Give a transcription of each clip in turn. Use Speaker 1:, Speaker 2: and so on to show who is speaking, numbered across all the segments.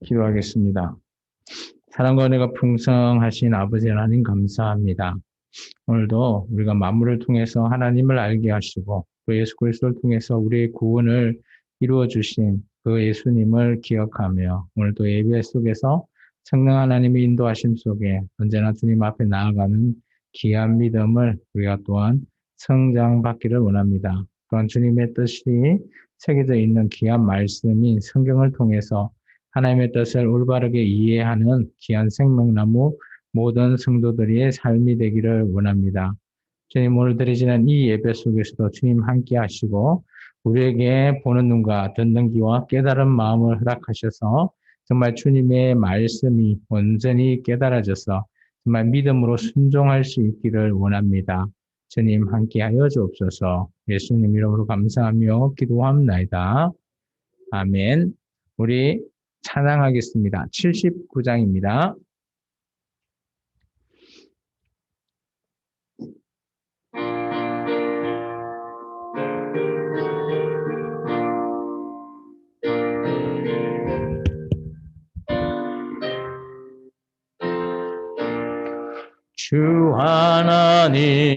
Speaker 1: 기도하겠습니다. 사랑과 은혜가 풍성하신 아버지 하나님 감사합니다. 오늘도 우리가 만물을 통해서 하나님을 알게 하시고 또 예수 그리스도를 통해서 우리의 구원을 이루어 주신 그 예수님을 기억하며 오늘도 예배 속에서 성령 하나님의 인도하심 속에 언제나 주님 앞에 나아가는 귀한 믿음을 우리가 또한 성장받기를 원합니다. 또한 주님의 뜻이 새겨져 있는 귀한 말씀인 성경을 통해서 하나님의 뜻을 올바르게 이해하는 귀한 생명나무 모든 성도들의 삶이 되기를 원합니다. 주님, 오늘 드리지는 이 예배 속에서도 주님 함께 하시고 우리에게 보는 눈과 듣는 귀와 깨달은 마음을 허락하셔서 정말 주님의 말씀이 온전히 깨달아져서 정말 믿음으로 순종할 수 있기를 원합니다. 주님 함께하여 주옵소서. 예수님 이름으로 감사하며 기도합나이다. 아멘. 우리 찬양하겠습니다. 79장입니다. 주 하나님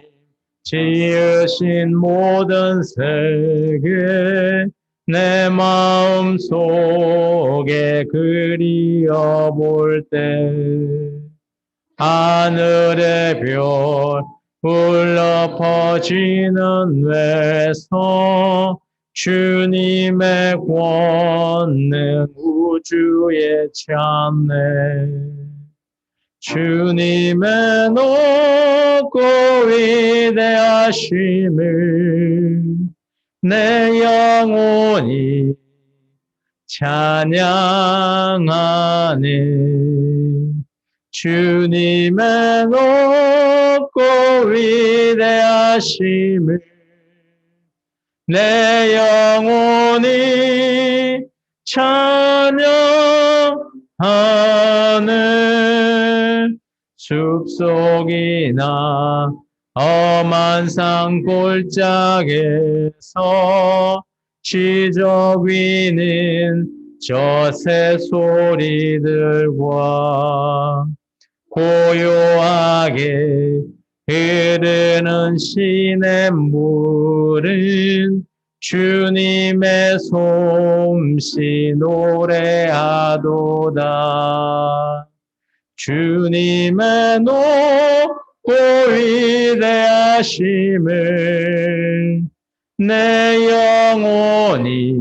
Speaker 1: 지으신 모든 세계 내 마음 속에 그리어 볼 때 하늘의 별 울려 퍼지는 외서 주님의 권능 우주에 참네 주님의 높고 위대하심을 내 영혼이 찬양하네 주님의 높고 위대하심을 내 영혼이 찬양하네 숲속이나 험한 산 골짜기에서 지적 위는 저 새소리들과 고요하게 흐르는 시냇물은 주님의 솜씨 노래하도다. 주님의 높고 위대하심을 내 영혼이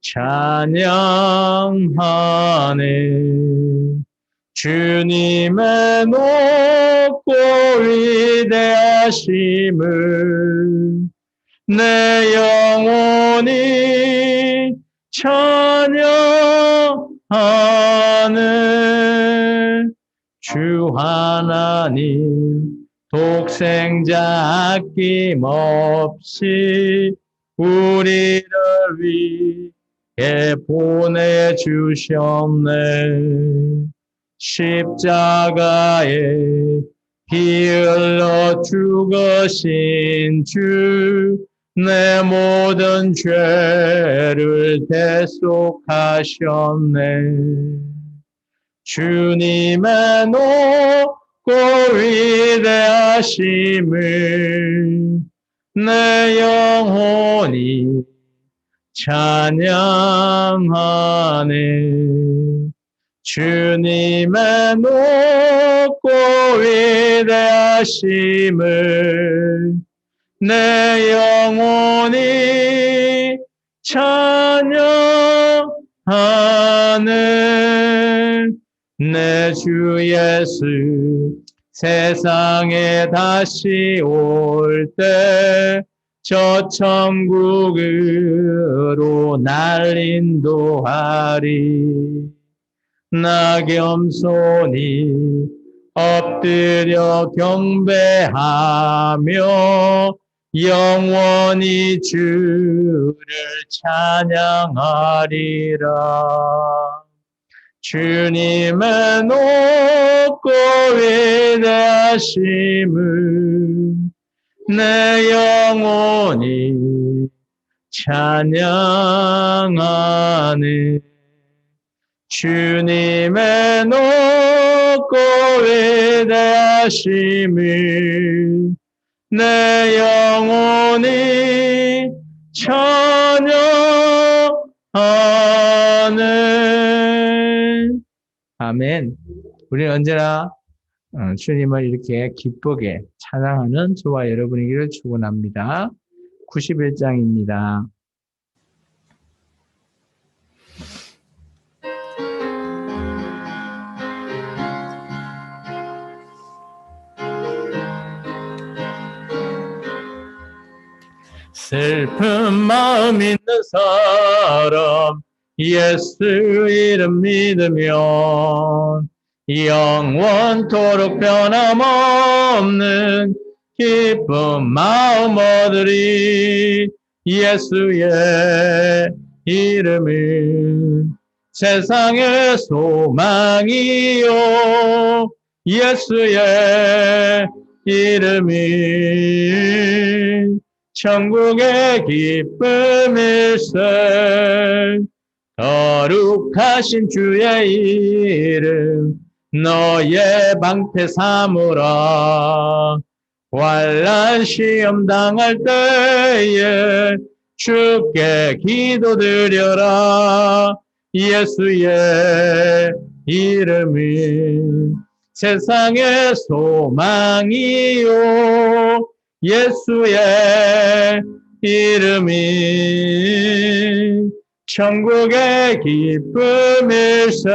Speaker 1: 찬양하네 주님의 높고 위대하심을 내 영혼이 찬양하네 주 하나님 독생자 아낌없이 우리를 위해 보내주셨네 십자가에 피 흘러 죽으신 주 내 모든 죄를 대속하셨네 주님의 높고 위대하심을 내 영혼이 찬양하네 주님의 높고 위대하심을 내 영혼이 찬양하네 내 주 예수 세상에 다시 올 때 저 천국으로 날 인도하리 나 겸손히 엎드려 경배하며 영원히 주를 찬양하리라 주님의 높고 위대하심을 내 영혼이 찬양하네 주님의 높고 위대하심을 내 영혼이 찬양하네. 아멘. 우리는 언제나 주님을 이렇게 기쁘게 찬양하는 저와 여러분이기를 축원합니다. 91장입니다. 슬픈 마음 있는 사람 예수 이름 믿으면 영원토록 변함없는 기쁜 마음 얻으리. 예수의 이름은 세상의 소망이요 예수의 이름은 천국의 기쁨일세. 거룩하신 주의 이름 너의 방패 삼으라. 환난 시험 당할 때에 주께 기도드려라. 예수의 이름은 세상의 소망이요 예수의 이름이 천국의 기쁨일세.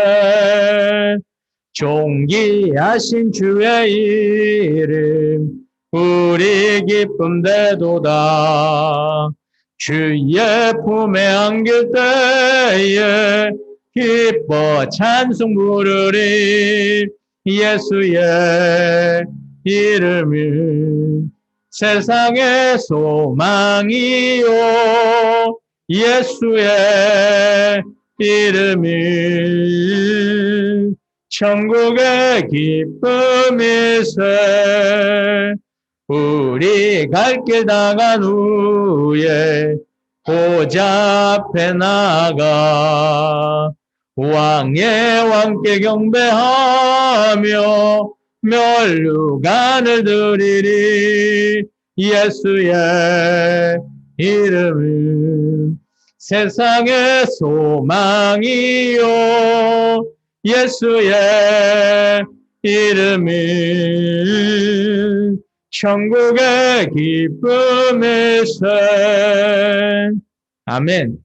Speaker 1: 존귀하신 주의 이름 우리 기쁨 되도다. 주의 품에 안길 때에 기뻐 찬송 부르리. 예수의 이름은 세상의 소망이요 예수의 이름은 천국의 기쁨일세. 우리 갈 길 다간 후에 보좌 앞에 나가 왕의 왕께 경배하며 멸류관을 드리리. 예수의 이름은 세상의 소망이요 예수의 이름은 천국의 기쁨일세. 아멘.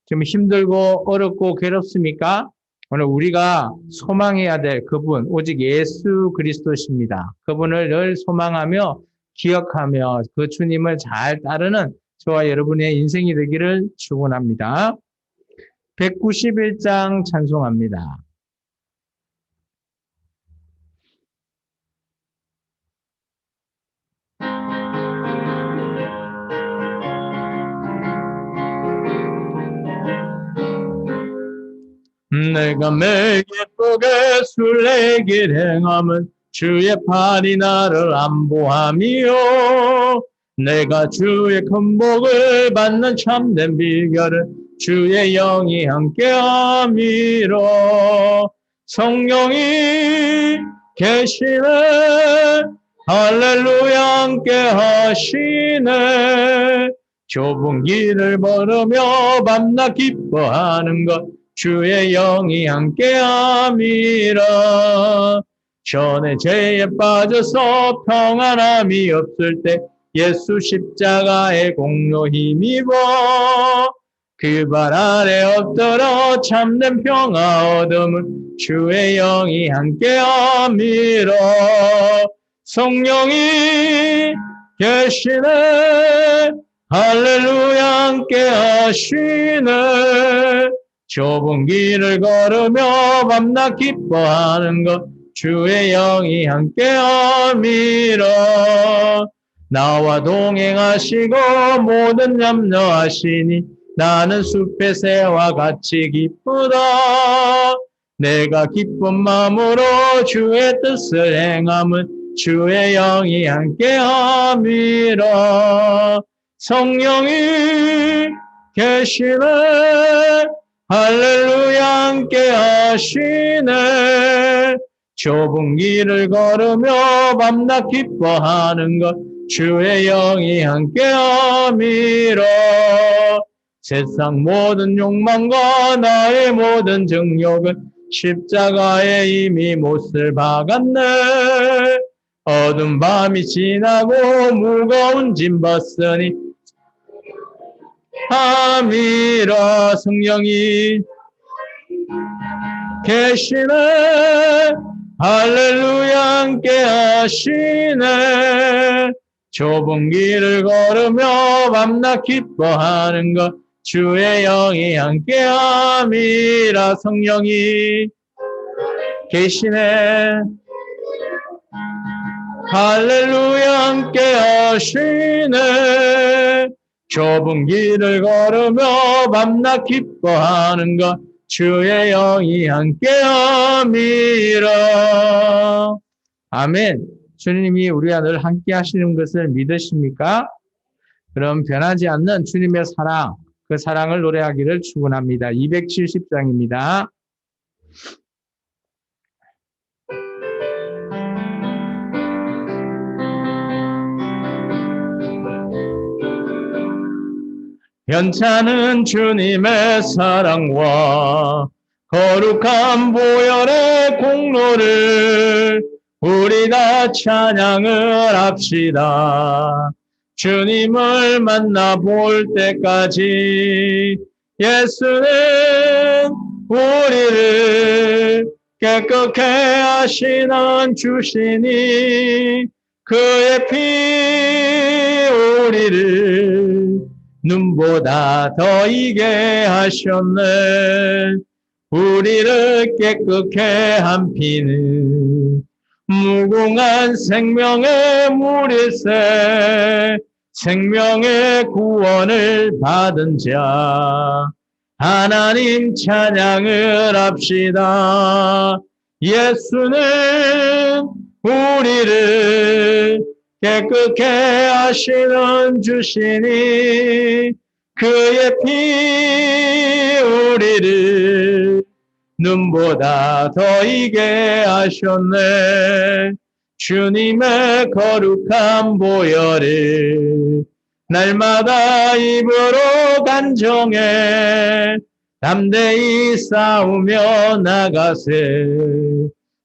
Speaker 1: 좀 힘들고 어렵고 괴롭습니까? 오늘 우리가 소망해야 될 그분 오직 예수 그리스도십니다. 그분을 늘 소망하며 기억하며 그 주님을 잘 따르는 저와 여러분의 인생이 되기를 축원합니다. 191장 찬송합니다. 내가 매일 기쁘게 술래길 행함은 주의 팔이 나를 안보함이요. 내가 주의 큰 복을 받는 참된 비결은 주의 영이 함께함이라. 성령이 계시네 할렐루야 함께하시네. 좁은 길을 걸으며 밤낮 기뻐하는 것 주의 영이 함께함이라. 전에 죄에 빠져서 평안함이 없을 때 예수 십자가의 공로 힘입어 그 발 아래 엎드려 참된 평화 얻음은 주의 영이 함께함이라. 성령이 계시네 할렐루야 함께하시네. 좁은 길을 걸으며 밤낮 기뻐하는 것 주의 영이 함께함이라. 나와 동행하시고 모든 염려하시니 나는 숲의 새와 같이 기쁘다. 내가 기쁜 마음으로 주의 뜻을 행함은 주의 영이 함께함이라. 성령이 계시네 할렐루야 함께 하시네. 좁은 길을 걸으며 밤낮 기뻐하는 것 주의 영이 함께함이라. 세상 모든 욕망과 나의 모든 정욕은 십자가에 이미 못을 박았네. 어두운 밤이 지나고 무거운 짐 벗으니 함이라. 성령이 계시네. 할렐루야 함께 하시네. 좁은 길을 걸으며 밤낮 기뻐하는 것 주의 영이 함께함이라. 성령이 계시네. 할렐루야 함께 하시네. 좁은 길을 걸으며 밤낮 기뻐하는 것 주의 영이 함께함이라. 아멘. 주님이 우리와 늘 함께 하시는 것을 믿으십니까? 그럼 변하지 않는 주님의 사랑, 그 사랑을 노래하기를 축원합니다. 270장입니다. 변찮은 주님의 사랑과 거룩한 보혈의 공로를 우리 다 찬양을 합시다. 주님을 만나볼 때까지 예수는 우리를 깨끗게 하시는 주시니 그의 피 우리를 눈보다 더 이게 하셨네. 우리를 깨끗게 한 피는 무궁한 생명의 물일세. 생명의 구원을 받은 자 하나님 찬양을 합시다. 예수는 우리를 깨끗게 하시는 주시니 그의 피 우리를 눈보다 더 이게 하셨네. 주님의 거룩한 보혈을 날마다 입으로 간정해 담대히 싸우며 나가세.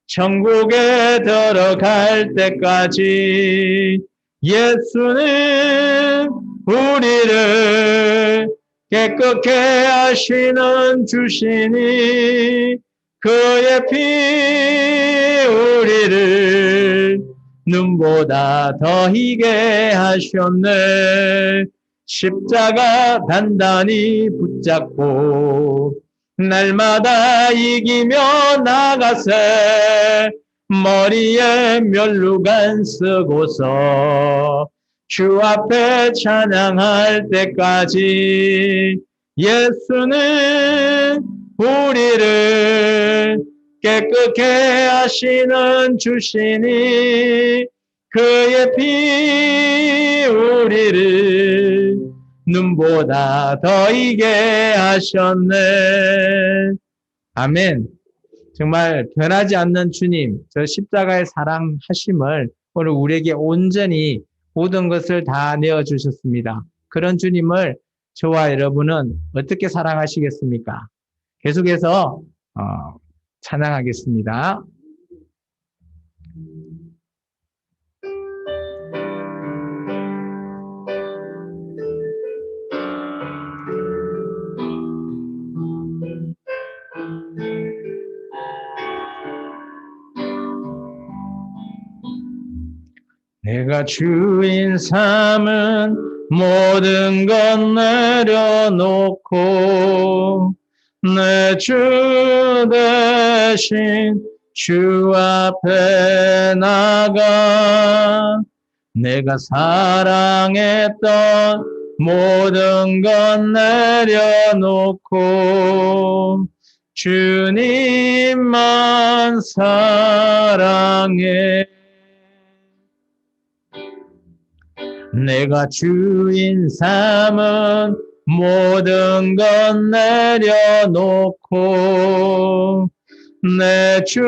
Speaker 1: 천국에 들어갈 때까지 예수는 우리를 깨끗게 하시는 주시니 그의 피 우리를 눈보다 더 희게 하셨네. 십자가 단단히 붙잡고 날마다 이기며 나가세. 머리에 면류관 쓰고서 주 앞에 찬양할 때까지 예수는 우리를 깨끗게 하시는 주시니 그의 피 우리를 눈보다 더 이게 하셨네. 아멘. 정말 변하지 않는 주님, 저 십자가의 사랑하심을 오늘 우리에게 온전히 모든 것을 다 내어주셨습니다. 그런 주님을 저와 여러분은 어떻게 사랑하시겠습니까? 계속해서 찬양하겠습니다. 내가 주인 삼은 모든 것 내려놓고 내 주 대신 주 앞에 나가 내가 사랑했던 모든 것 내려놓고 주님만 사랑해. 내가 주인 삼은 모든 것 내려놓고 내 주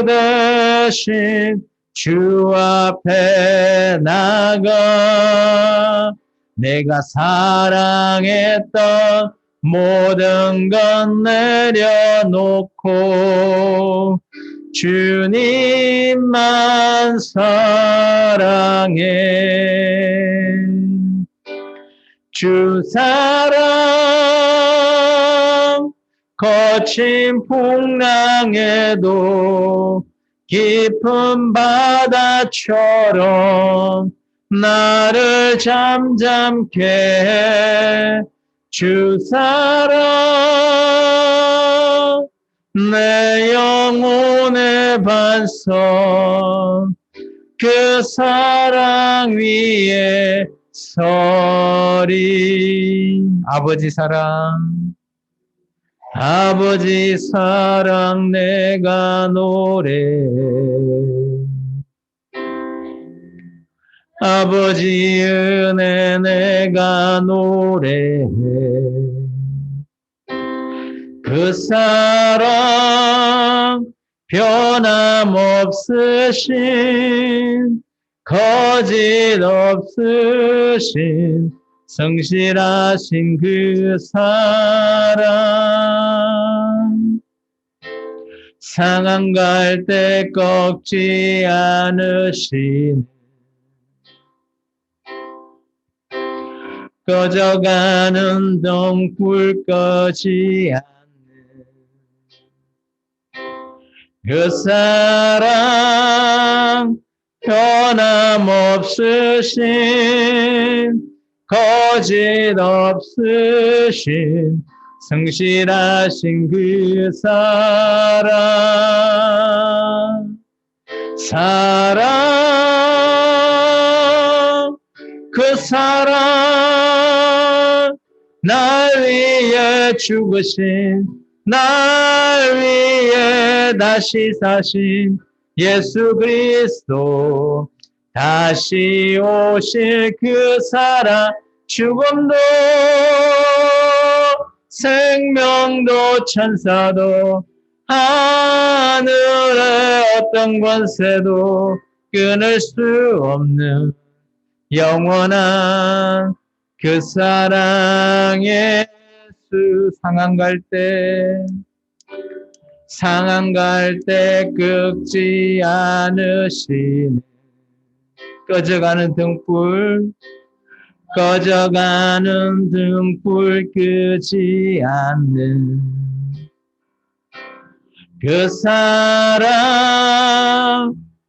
Speaker 1: 대신 주 앞에 나가 내가 사랑했던 모든 것 내려놓고 주님만 사랑해. 주 사랑 거친 풍랑에도 깊은 바다처럼 나를 잠잠케 해. 주 사랑 내 영혼의 반석 그 사랑 위에 서리. 아버지 사랑 내가 노래해. 아버지 은혜 내가 노래해. 그 사랑 변함없으신 거짓 없으신 성실하신 그 사랑 상한 갈 때 꺾지 않으신 꺼져가는 등불 꺼지 않는 그 사랑 변함없으신 거짓 없으신 성실하신 그 사랑 그 사랑 날 위해 죽으신 날 위해 다시 사신 예수 그리스도 다시 오실 그 사랑 죽음도 생명도 천사도 하늘의 어떤 권세도 끊을 수 없는 영원한 그 사랑 예수. 상한 갈 때 끄지 않으시네. 꺼져가는 등불 끄지 않는 그 사랑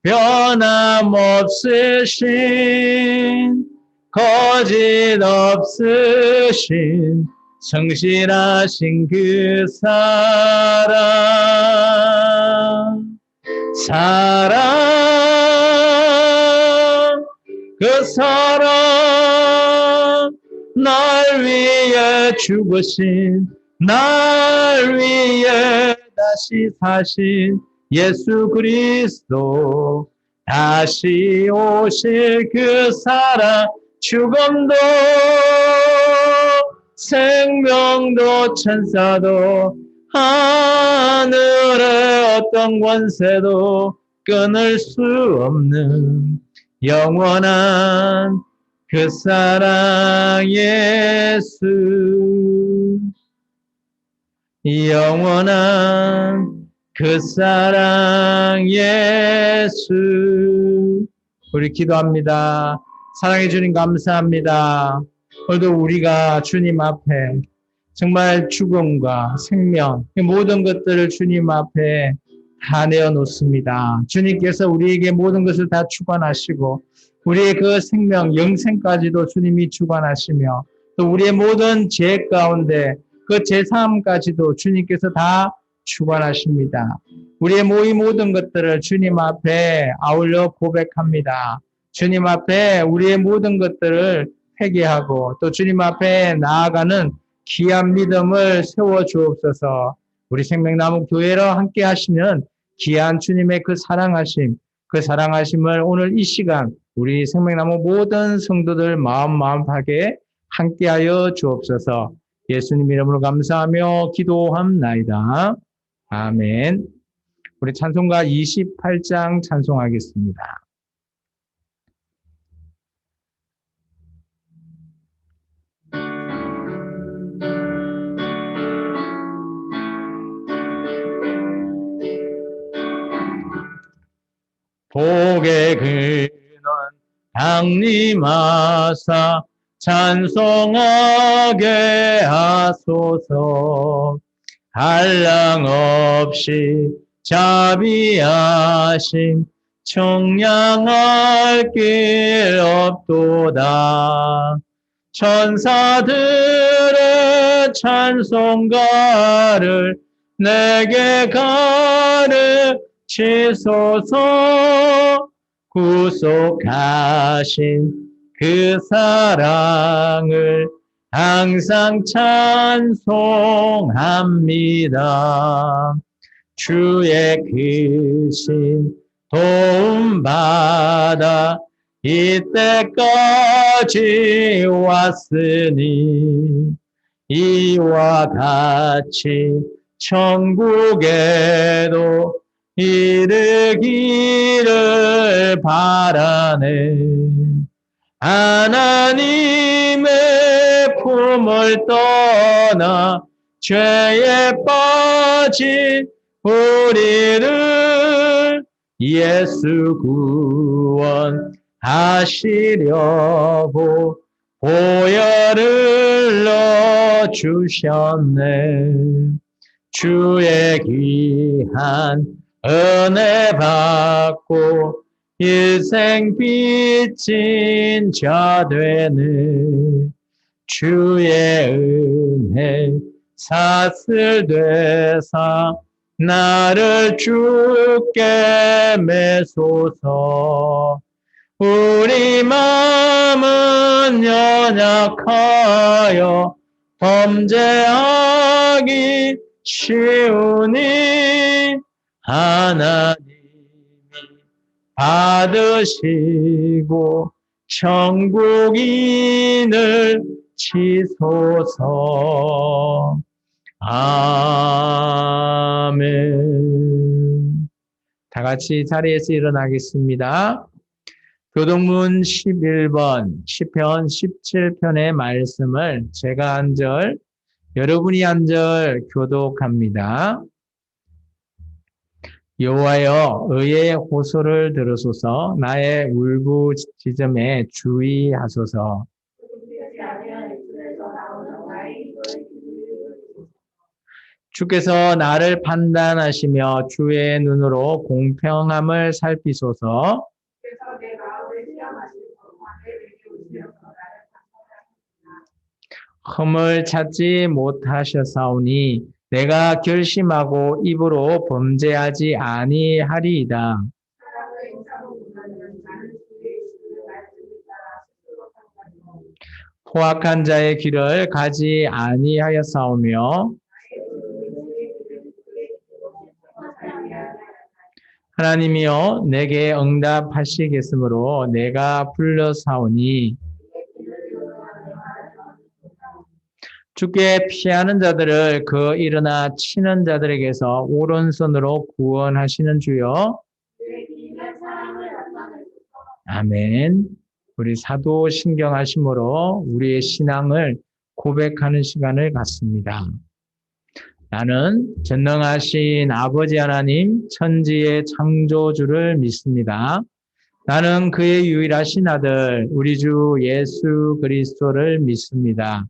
Speaker 1: 변함없으신 거짓 없으신 성실하신 그 사랑 그 사랑 날 위해 죽으신 날 위해 다시 사신 예수 그리스도 다시 오실 그 사랑 죽음도 생명도 천사도 하늘의 어떤 권세도 끊을 수 없는 영원한 그 사랑 예수. 영원한 그 사랑 예수. 우리 기도합니다. 사랑해 주님 감사합니다. 오늘도 우리가 주님 앞에 정말 죽음과 생명 모든 것들을 주님 앞에 다 내어놓습니다. 주님께서 우리에게 모든 것을 다 주관하시고 우리의 그 생명 영생까지도 주님이 주관하시며 또 우리의 모든 죄 가운데 그 제사함까지도 주님께서 다 주관하십니다. 우리의 모든 것들을 주님 앞에 아울러 고백합니다. 주님 앞에 우리의 모든 것들을 회개하고 또 주님 앞에 나아가는 귀한 믿음을 세워 주옵소서. 우리 생명나무 교회로 함께 하시는 귀한 주님의 그 사랑하심을 오늘 이 시간 우리 생명나무 모든 성도들 마음하게 함께하여 주옵소서. 예수님 이름으로 감사하며 기도함나이다. 아멘. 우리 찬송가 28장 찬송하겠습니다. 복의 근원 강림하사 찬송하게 하소서. 한량 없이 자비하심 청량할 길 없도다. 천사들의 찬송가를 내게 가르치소서. 구속하신 그 사랑을 항상 찬송합니다. 주의 크신 도움받아 이때까지 왔으니 이와 같이 천국에도 이르기를 바라네. 하나님의 품을 떠나 죄에 빠진 우리를 예수 구원하시려고 보혈을 넣어주셨네. 주의 귀한 은혜 받고 일생 빚진 자 되네. 주의 은혜 사슬되사 나를 주께 매소서. 우리 마음은 연약하여 범죄하기 쉬우니 하나님이 받으시고 천국인을 치소서. 아멘. 다 같이 자리에서 일어나겠습니다. 교동문 11번 시편 17편의 말씀을 제가 한 절, 여러분이 한 절 교독합니다. 여호와여, 의의 호소를 들으소서. 나의 울부짖음에 주의하소서. 주께서 나를 판단하시며 주의 눈으로 공평함을 살피소서. 흠을 찾지 못하셨사오니 내가 결심하고 입으로 범죄하지 아니하리이다. 포악한 자의 길을 가지 아니하였사오며 하나님이여 내게 응답하시겠으므로 내가 불러사오니 주께 피하는 자들을 그 일어나 치는 자들에게서 오른손으로 구원하시는 주여. 아멘. 우리 사도 신경하심으로 우리의 신앙을 고백하는 시간을 갖습니다. 나는 전능하신 아버지 하나님 천지의 창조주를 믿습니다. 나는 그의 유일하신 아들 우리 주 예수 그리스도를 믿습니다.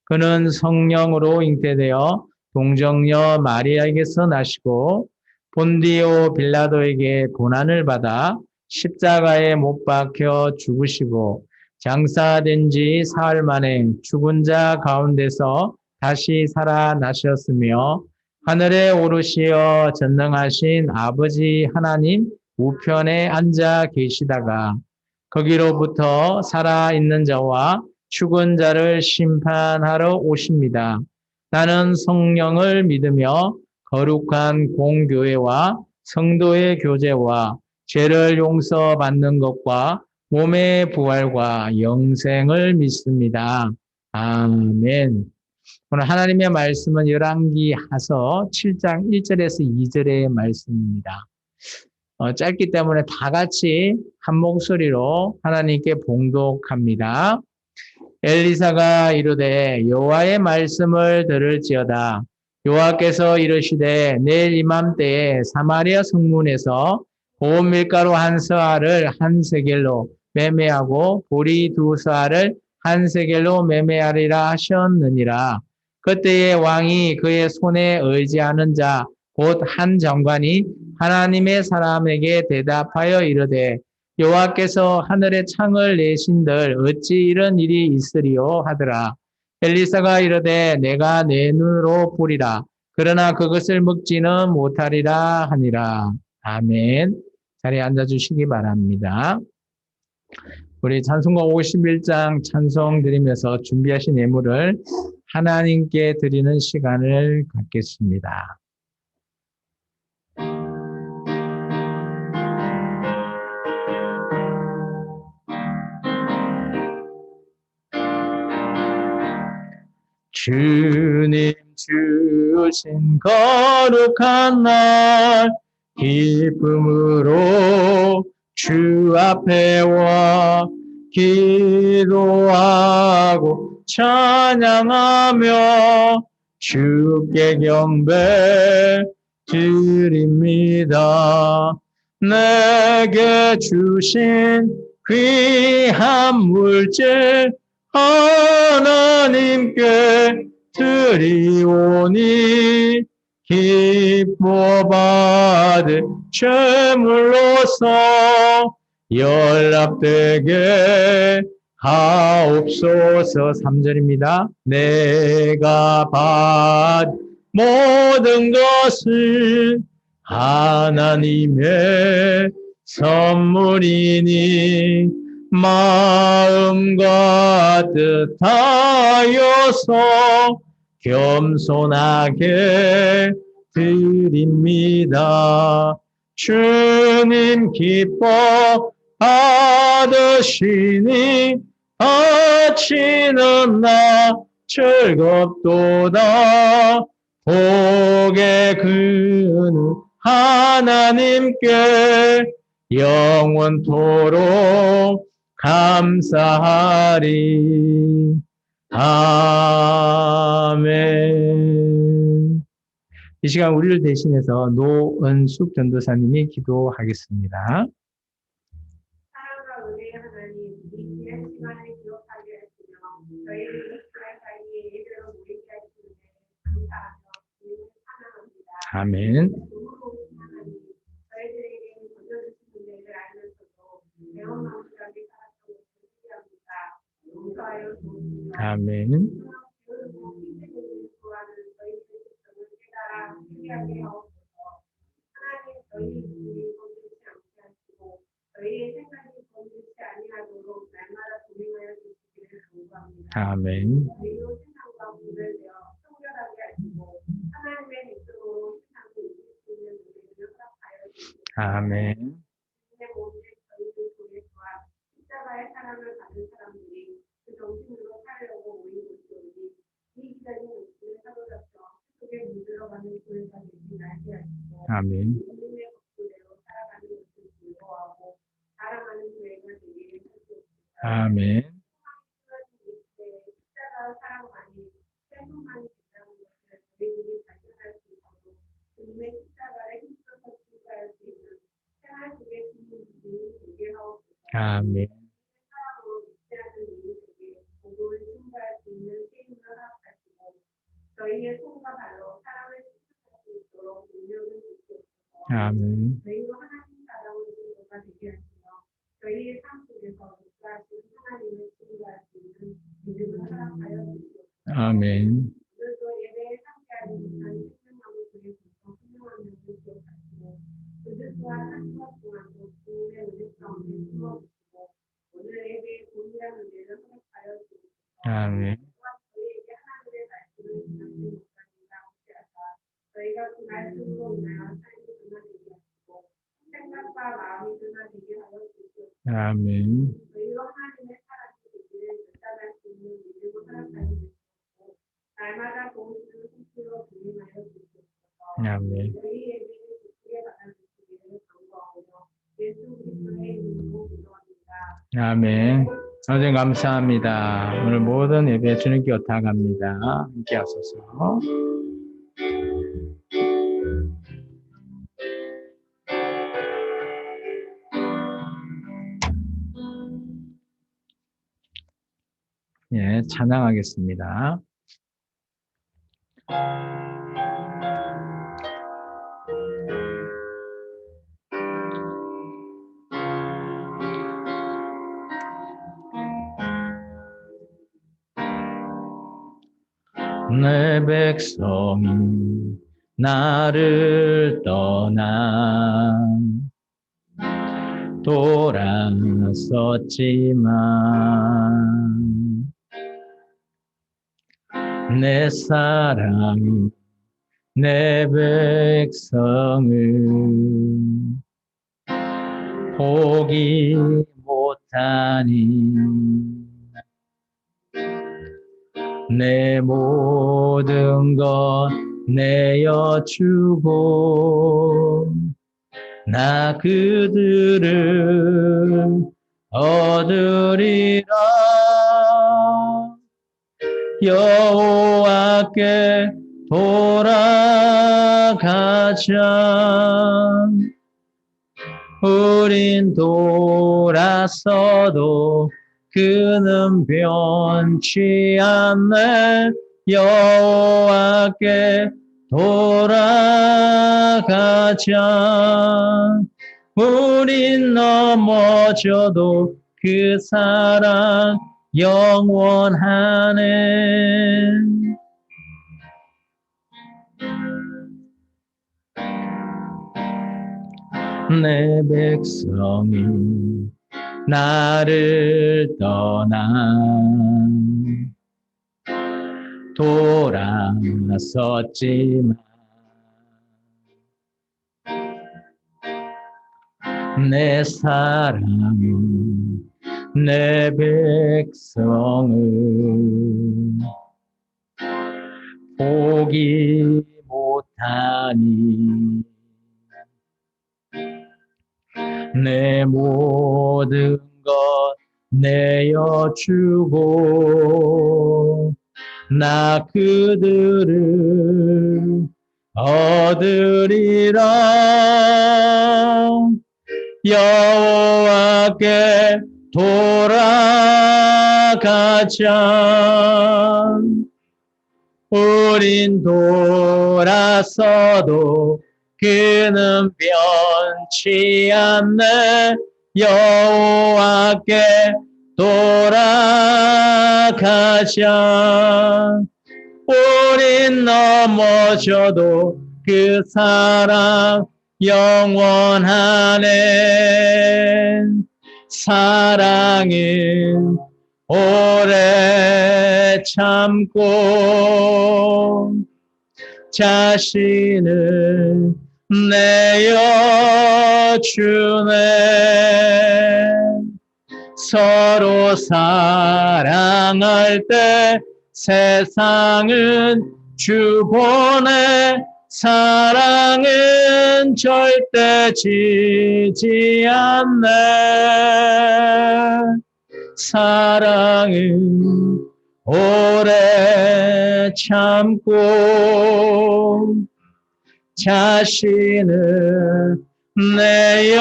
Speaker 1: 그는 성령으로 잉태되어 동정녀 마리아에게서 나시고 본디오 빌라도에게 고난을 받아 십자가에 못 박혀 죽으시고 장사된 지 사흘 만에 죽은 자 가운데서 다시 살아나셨으며 하늘에 오르시어 전능하신 아버지 하나님 우편에 앉아 계시다가 거기로부터 살아있는 자와 죽은 자를 심판하러 오십니다. 나는 성령을 믿으며 거룩한 공교회와 성도의 교제와 죄를 용서받는 것과 몸의 부활과 영생을 믿습니다. 아멘. 오늘 하나님의 말씀은 열왕기 하서 7장 1절에서 2절의 말씀입니다. 짧기 때문에 다 같이 한 목소리로 하나님께 봉독합니다. 엘리사가 이르되 여호와의 말씀을 들을지어다. 여호와께서 이르시되 내일 이맘때에 사마리아 성문에서 고운 밀가루 한 서알을 한 세겔로 매매하고 보리 두 서알을 한 세겔로 매매하리라 하셨느니라. 그때에 왕이 그의 손에 의지하는 자 곧 한 장관이 하나님의 사람에게 대답하여 이르되 여호와께서 하늘의 창을 내신들 어찌 이런 일이 있으리요 하더라. 엘리사가 이르되 내가 내 눈으로 보리라. 그러나 그것을 먹지는 못하리라 하니라. 아멘. 자리에 앉아주시기 바랍니다. 우리 찬송가 51장 찬송 드리면서 준비하신 예물을 하나님께 드리는 시간을 갖겠습니다. 주님 주신 거룩한 날 기쁨으로 주 앞에 와 기도하고 찬양하며 주께 경배 드립니다. 내게 주신 귀한 물질 하나님께 드리오니 기뻐 받을 제물로서 연락되게 하옵소서. 3절입니다. 내가 받은 모든 것은 하나님의 선물이니 마음과 뜻하여서 겸손하게 드립니다. 주님 기뻐 받으시니 바치는 나 즐겁도다. 복의 그는 하나님께 영원토록 감사하리. 아멘. 이 시간 우리를 대신해서 노은숙 전도사님이 기도하겠습니다.
Speaker 2: 사랑과 은혜의 하나님, 이 귀한 시간을 기억하게 하시며 저희를 이 시간 사이에 예배로 모이게 하시는데 감사하며 주님을 찬양합니다.
Speaker 1: 아멘.
Speaker 2: 의로우신 하나님, 저희들에게 건져주시는 데를 알면서도 배워마음하게 살았던 것을 회개합니다. 용서하여 주옵소서.
Speaker 1: 아멘.
Speaker 2: 그리고 힘들고 구하는 저희들의 직성을 깨달아 회개하게 하옵소서. 하나님, 저희 주님 건들지 않게 하시고 저희의 생각이 건들지 아니하도록 날마다 동행하여 주시기를 간구합니다.
Speaker 1: 아멘.
Speaker 2: 저희도 세상과 분별되어 청결하게 하시고 하나님의 백성으로 세상을 이길 수 있는 은혜를 허락하여 주시옵소서.
Speaker 1: 아멘.
Speaker 2: 주님의 모든 저희를 통해서와 십자가의 사랑을 받은 사람들이 그 정신으로 살려고 모인 곳이오니 이 기다린 목숨을 사로잡혀 속에 물들어가는 교회가 되지 않게 하시고
Speaker 1: 아멘.
Speaker 2: 주님의 법도대로 살아가는 것을 즐거워하고 사랑하는 교회가 되기를 하시옵소서.
Speaker 1: 아멘.
Speaker 2: 십자가 사랑만이 생명만이 된다는 것을 저희들이 발견할 수 있도록 주님의 십자가를 힘써서 증거할 수 있는 생활 속의 주님이 되게 하옵소서.
Speaker 1: 아멘.
Speaker 2: 사랑으로 믿지않는 이들에게 복음을 증거할 수 있는 힘을 허락하시고 저희의 손과 발로 사랑을 실천할 수 있도록 능력을 주시옵소서.
Speaker 1: 아멘.
Speaker 2: 저희로 하나님 사랑을 증거가 되게 하시며 저희의 삶 속에서 역사하신 하나님을 증거할 수 있는 믿음을 허락하여 주시옵소서.
Speaker 1: 아멘.
Speaker 2: 오늘도 예배에 함께하지 못한 생명나무 교회 공동 훈련하는 것을 기억하시고 그들 또한 한 주간 동안도 주님의 은혜 가운데 숨어주시고 오늘 예배에 동일한 은혜를 허락하여 주옵소서.
Speaker 1: 아멘.
Speaker 2: 또한 저희에게 하나님의 말씀을 전하지 못하는 가운데 하사 저희가 그 말씀으로 인하여 삶이 변화되게 하시고 생각과 마음이 변화되게 하여 주시옵소서.
Speaker 1: 아멘.
Speaker 2: 저희로 하나님의 사랑이 되기를 결단할 수 있는 믿음을 허락하여
Speaker 1: 아멘. 선생님 감사합니다. 오늘 모든 예배 주님께 요탁합니다. 함께 하소서. 예, 찬양하겠습니다. 내 백성이 나를 떠나 돌아섰지만 내 사랑이 내 백성을 포기 못하니 내 모든 것 내어주고 나 그들을 얻으리라. 여호와께 돌아가자. 우린 돌아서도 그는 변치 않네. 여호와께 돌아가자. 우린 넘어져도 그 사랑 영원하네. 내 백성이 나를 떠나 돌아섰지만 내 사랑은 내 백성을 포기 못하니 내 모든 것 내어주고 나 그들을 얻으리라. 여호와께 돌아가자. 우린 돌아서도 그는 변치 않네. 여호와께 돌아가자. 우린 넘어져도 그 사랑 영원하네. 사랑은 오래 참고 자신을 내어주네. 서로 사랑할 때 세상은 주보내. 사랑은 절대 지지 않네. 사랑은 오래 참고 자신을 내어주네.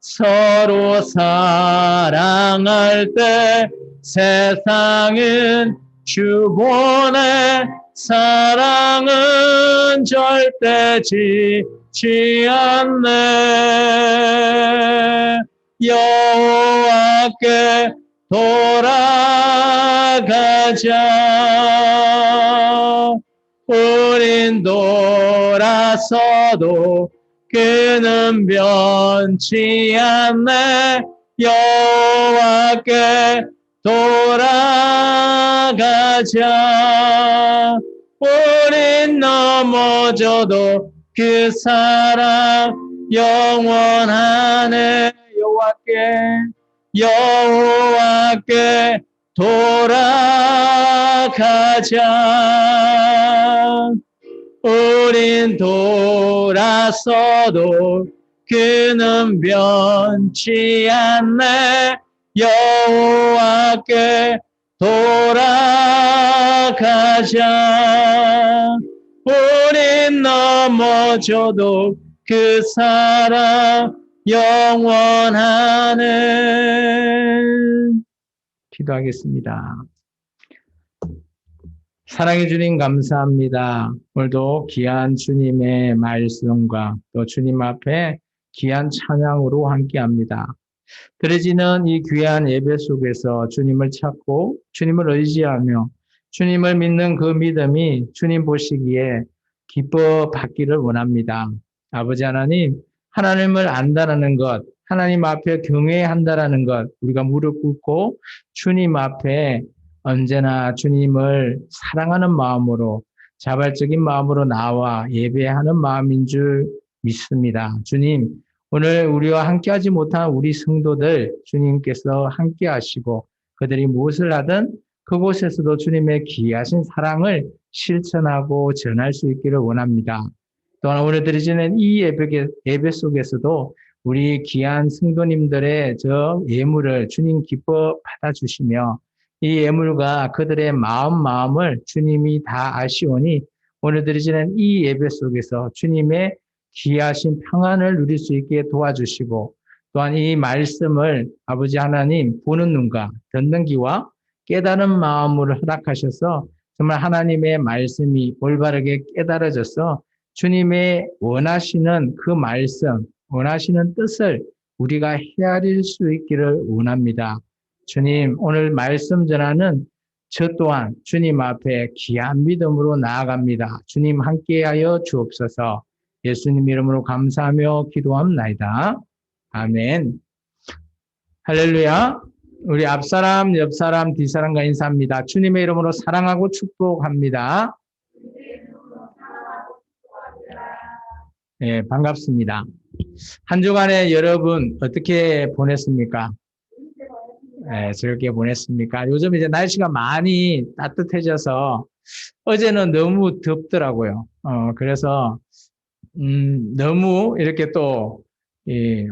Speaker 1: 서로 사랑할 때 세상은 주보내. 사랑은 절대 지지 않네. 여호와께 돌아가자. 우린 돌아서도 그는 변치 않네. 여호와께 돌아가자. 우린 넘어져도 그 사랑 영원하네. 여호와께 돌아가자. 우린 돌아서도 그는 변치 않네. 여호와께 돌아가자. 우린 넘어져도 그 사랑 영원하네. 기도하겠습니다. 사랑해 주님 감사합니다. 오늘도 귀한 주님의 말씀과 또 주님 앞에 귀한 찬양으로 함께합니다. 드려지는 이 귀한 예배 속에서 주님을 찾고 주님을 의지하며 주님을 믿는 그 믿음이 주님 보시기에 기뻐 받기를 원합니다. 아버지 하나님, 하나님을 안다라는 것, 하나님 앞에 경외한다라는 것, 우리가 무릎 꿇고 주님 앞에 언제나 주님을 사랑하는 마음으로 자발적인 마음으로 나와 예배하는 마음인 줄 믿습니다. 주님, 오늘 우리와 함께하지 못한 우리 성도들 주님께서 함께하시고 그들이 무엇을 하든 그곳에서도 주님의 귀하신 사랑을 실천하고 전할 수 있기를 원합니다. 또한 오늘 드리지는 이 예배 속에서도 우리 귀한 성도님들의 저 예물을 주님 기뻐 받아주시며 이 예물과 그들의 마음을 주님이 다 아시오니 오늘 드리지는 이 예배 속에서 주님의 귀하신 평안을 누릴 수 있게 도와주시고 또한 이 말씀을 아버지 하나님 보는 눈과 듣는 귀와 깨달은 마음으로 허락하셔서 정말 하나님의 말씀이 올바르게 깨달아져서 주님의 원하시는 그 말씀, 원하시는 뜻을 우리가 헤아릴 수 있기를 원합니다. 주님, 오늘 말씀 전하는 저 또한 주님 앞에 귀한 믿음으로 나아갑니다. 주님 함께하여 주옵소서. 예수님 이름으로 감사하며 기도합나이다. 아멘. 할렐루야. 우리 앞사람, 옆사람, 뒷사람과 인사합니다. 주님의 이름으로 사랑하고 축복합니다. 네, 반갑습니다. 한 주간에 여러분 어떻게 보냈습니까? 네, 즐겁게 보냈습니까? 요즘 이제 날씨가 많이 따뜻해져서 어제는 너무 덥더라고요. 그래서 너무 이렇게 또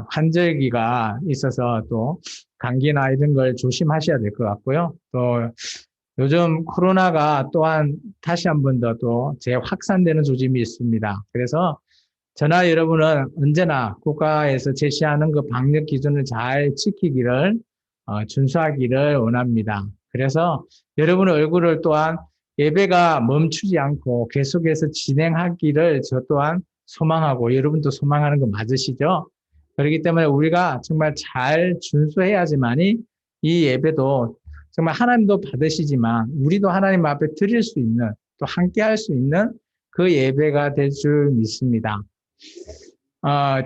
Speaker 1: 환절기가 있어서 또 감기나 이런 걸 조심하셔야 될 것 같고요. 또 요즘 코로나가 또한 다시 한 번 더 또 재확산되는 조짐이 있습니다. 그래서 저나 여러분은 언제나 국가에서 제시하는 그 방역 기준을 잘 지키기를 준수하기를 원합니다. 그래서 여러분의 얼굴을 또한 예배가 멈추지 않고 계속해서 진행하기를 저 또한 소망하고 여러분도 소망하는 거 맞으시죠? 그렇기 때문에 우리가 정말 잘 준수해야지만이 이 예배도 정말 하나님도 받으시지만 우리도 하나님 앞에 드릴 수 있는 또 함께 할 수 있는 그 예배가 될 줄 믿습니다.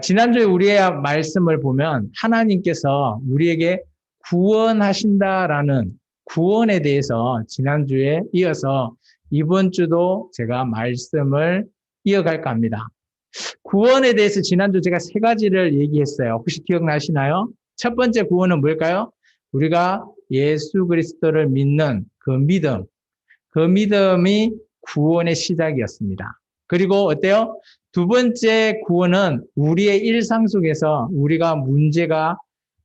Speaker 1: 지난주에 우리의 말씀을 보면 하나님께서 우리에게 구원하신다라는 구원에 대해서 지난주에 이어서 이번 주도 제가 말씀을 이어갈까 합니다. 구원에 대해서 지난주 제가 3가지를 얘기했어요. 혹시 기억나시나요? 첫 번째 구원은 뭘까요? 우리가 예수 그리스도를 믿는 그 믿음이 구원의 시작이었습니다. 그리고 어때요? 두 번째 구원은 우리의 일상 속에서 우리가 문제가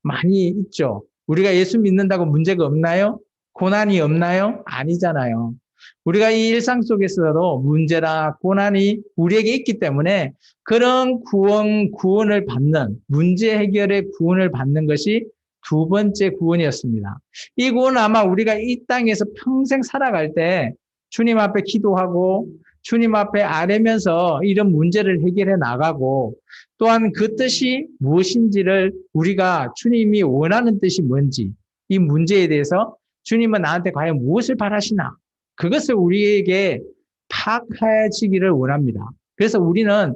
Speaker 1: 많이 있죠. 우리가 예수 믿는다고 문제가 없나요? 고난이 없나요? 아니잖아요. 우리가 이 일상 속에서도 문제나 고난이 우리에게 있기 때문에 그런 구원을 받는, 문제 해결의 구원을 받는 것이 두 번째 구원이었습니다. 이 구원은 아마 우리가 이 땅에서 평생 살아갈 때 주님 앞에 기도하고 주님 앞에 아뢰면서 이런 문제를 해결해 나가고 또한 그 뜻이 무엇인지를 우리가 주님이 원하는 뜻이 뭔지 이 문제에 대해서 주님은 나한테 과연 무엇을 바라시나 그것을 우리에게 파악해지기를 원합니다. 그래서 우리는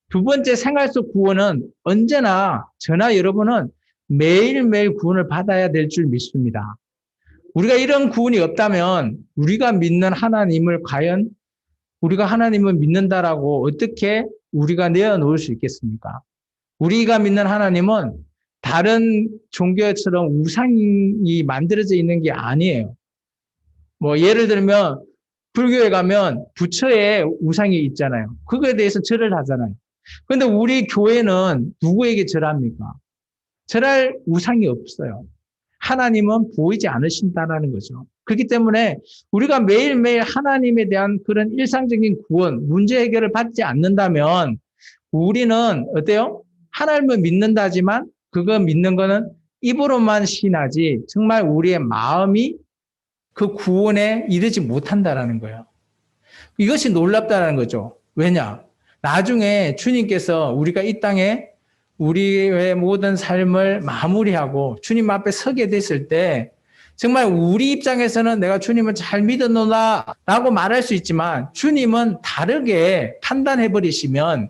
Speaker 1: 두 번째 생활 속 구원은 언제나 저나 여러분은 매일매일 구원을 받아야 될 줄 믿습니다. 우리가 이런 구원이 없다면 우리가 믿는 하나님을 과연 우리가 하나님을 믿는다라고 어떻게 우리가 내어놓을 수 있겠습니까? 우리가 믿는 하나님은 다른 종교처럼 우상이 만들어져 있는 게 아니에요. 뭐 예를 들면 불교에 가면 부처의 우상이 있잖아요. 그거에 대해서 절을 하잖아요. 그런데 우리 교회는 누구에게 절합니까? 절할 우상이 없어요. 하나님은 보이지 않으신다라는 거죠. 그렇기 때문에 우리가 매일매일 하나님에 대한 그런 일상적인 구원, 문제 해결을 받지 않는다면 우리는 어때요? 하나님을 믿는다지만 그거 믿는 거는 입으로만 신하지 정말 우리의 마음이 그 구원에 이르지 못한다라는 거예요. 이것이 놀랍다는 거죠. 왜냐? 나중에 주님께서 우리가 이 땅에 우리의 모든 삶을 마무리하고 주님 앞에 서게 됐을 때 정말 우리 입장에서는 내가 주님을 잘 믿었노라 라고 말할 수 있지만 주님은 다르게 판단해 버리시면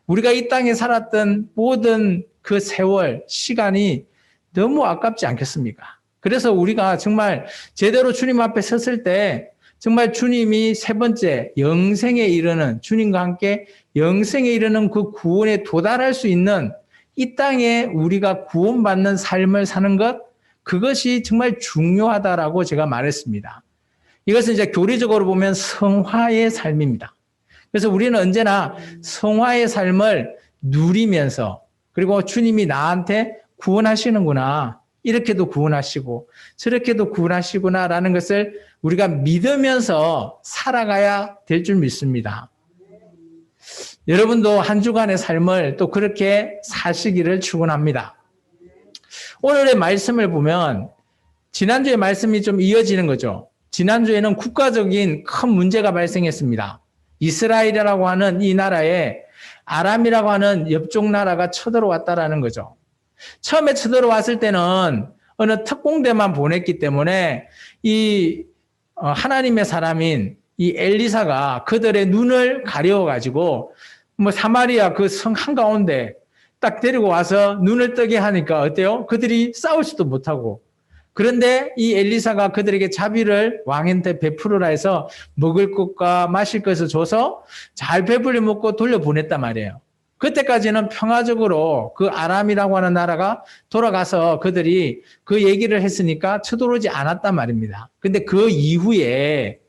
Speaker 1: 우리가 이 땅에 살았던 모든 그 세월, 시간이 너무 아깝지 않겠습니까? 그래서 우리가 정말 제대로 주님 앞에 섰을 때 정말 주님이 세 번째 영생에 이르는 주님과 함께 영생에 이르는 그 구원에 도달할 수 있는 이 땅에 우리가 구원받는 삶을 사는 것, 그것이 정말 중요하다라고 제가 말했습니다. 이것은 이제 교리적으로 보면 성화의 삶입니다. 그래서 우리는 언제나 성화의 삶을 누리면서 그리고 주님이 나한테 구원하시는구나, 이렇게도 구원하시고 저렇게도 구원하시구나라는 것을 우리가 믿으면서 살아가야 될 줄 믿습니다. 여러분도 한 주간의 삶을 또 그렇게 사시기를 축원합니다. 오늘의 말씀을 보면 지난주의 말씀이 좀 이어지는 거죠. 지난주에는 국가적인 큰 문제가 발생했습니다. 이스라엘이라고 하는 이 나라에 아람이라고 하는 옆쪽 나라가 쳐들어왔다라는 거죠. 처음에 쳐들어왔을 때는 어느 특공대만 보냈기 때문에 이 하나님의 사람인 이 엘리사가 그들의 눈을 가려워가지고 뭐 사마리아 그 성 한가운데 딱 데리고 와서 눈을 뜨게 하니까 어때요? 그들이 싸울 수도 못하고. 그런데 이 엘리사가 그들에게 자비를 왕한테 베풀으라 해서 먹을 것과 마실 것을 줘서 잘 배불리 먹고 돌려보냈단 말이에요. 그때까지는 평화적으로 그 아람이라고 하는 나라가 돌아가서 그들이 그 얘기를 했으니까 쳐들어오지 않았단 말입니다. 근데 그 이후에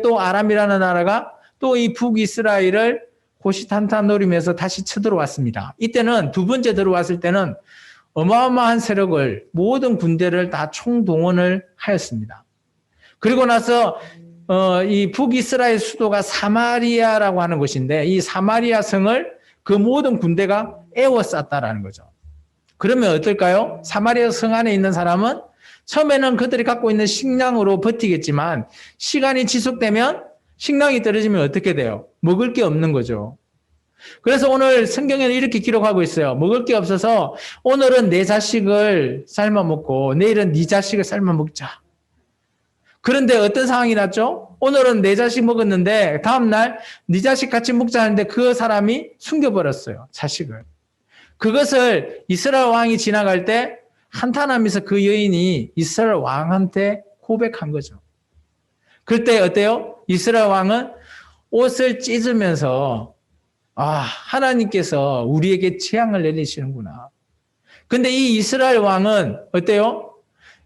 Speaker 1: 또 아람이라는 나라가 또 이 북이스라엘을 호시탄탄 노리면서 다시 쳐들어왔습니다. 이때는 두 번째 들어왔을 때는 어마어마한 세력을, 모든 군대를 다 총동원을 하였습니다. 그리고 나서 이 북이스라엘 수도가 사마리아라고 하는 곳인데 이 사마리아 성을 그 모든 군대가 에워쌌다라는 거죠. 그러면 어떨까요? 사마리아 성 안에 있는 사람은 처음에는 그들이 갖고 있는 식량으로 버티겠지만 시간이 지속되면 식량이 떨어지면 어떻게 돼요? 먹을 게 없는 거죠. 그래서 오늘 성경에는 이렇게 기록하고 있어요. 먹을 게 없어서 오늘은 내 자식을 삶아 먹고 내일은 네 자식을 삶아 먹자. 그런데 어떤 상황이 났죠? 오늘은 내 자식 먹었는데 다음날 네 자식 같이 먹자 하는데 그 사람이 숨겨버렸어요. 자식을. 그것을 이스라엘 왕이 지나갈 때 한탄하면서 그 여인이 이스라엘 왕한테 고백한 거죠. 그때 어때요? 이스라엘 왕은 옷을 찢으면서 하나님께서 우리에게 재앙을 내리시는구나. 근데 이 이스라엘 왕은 어때요?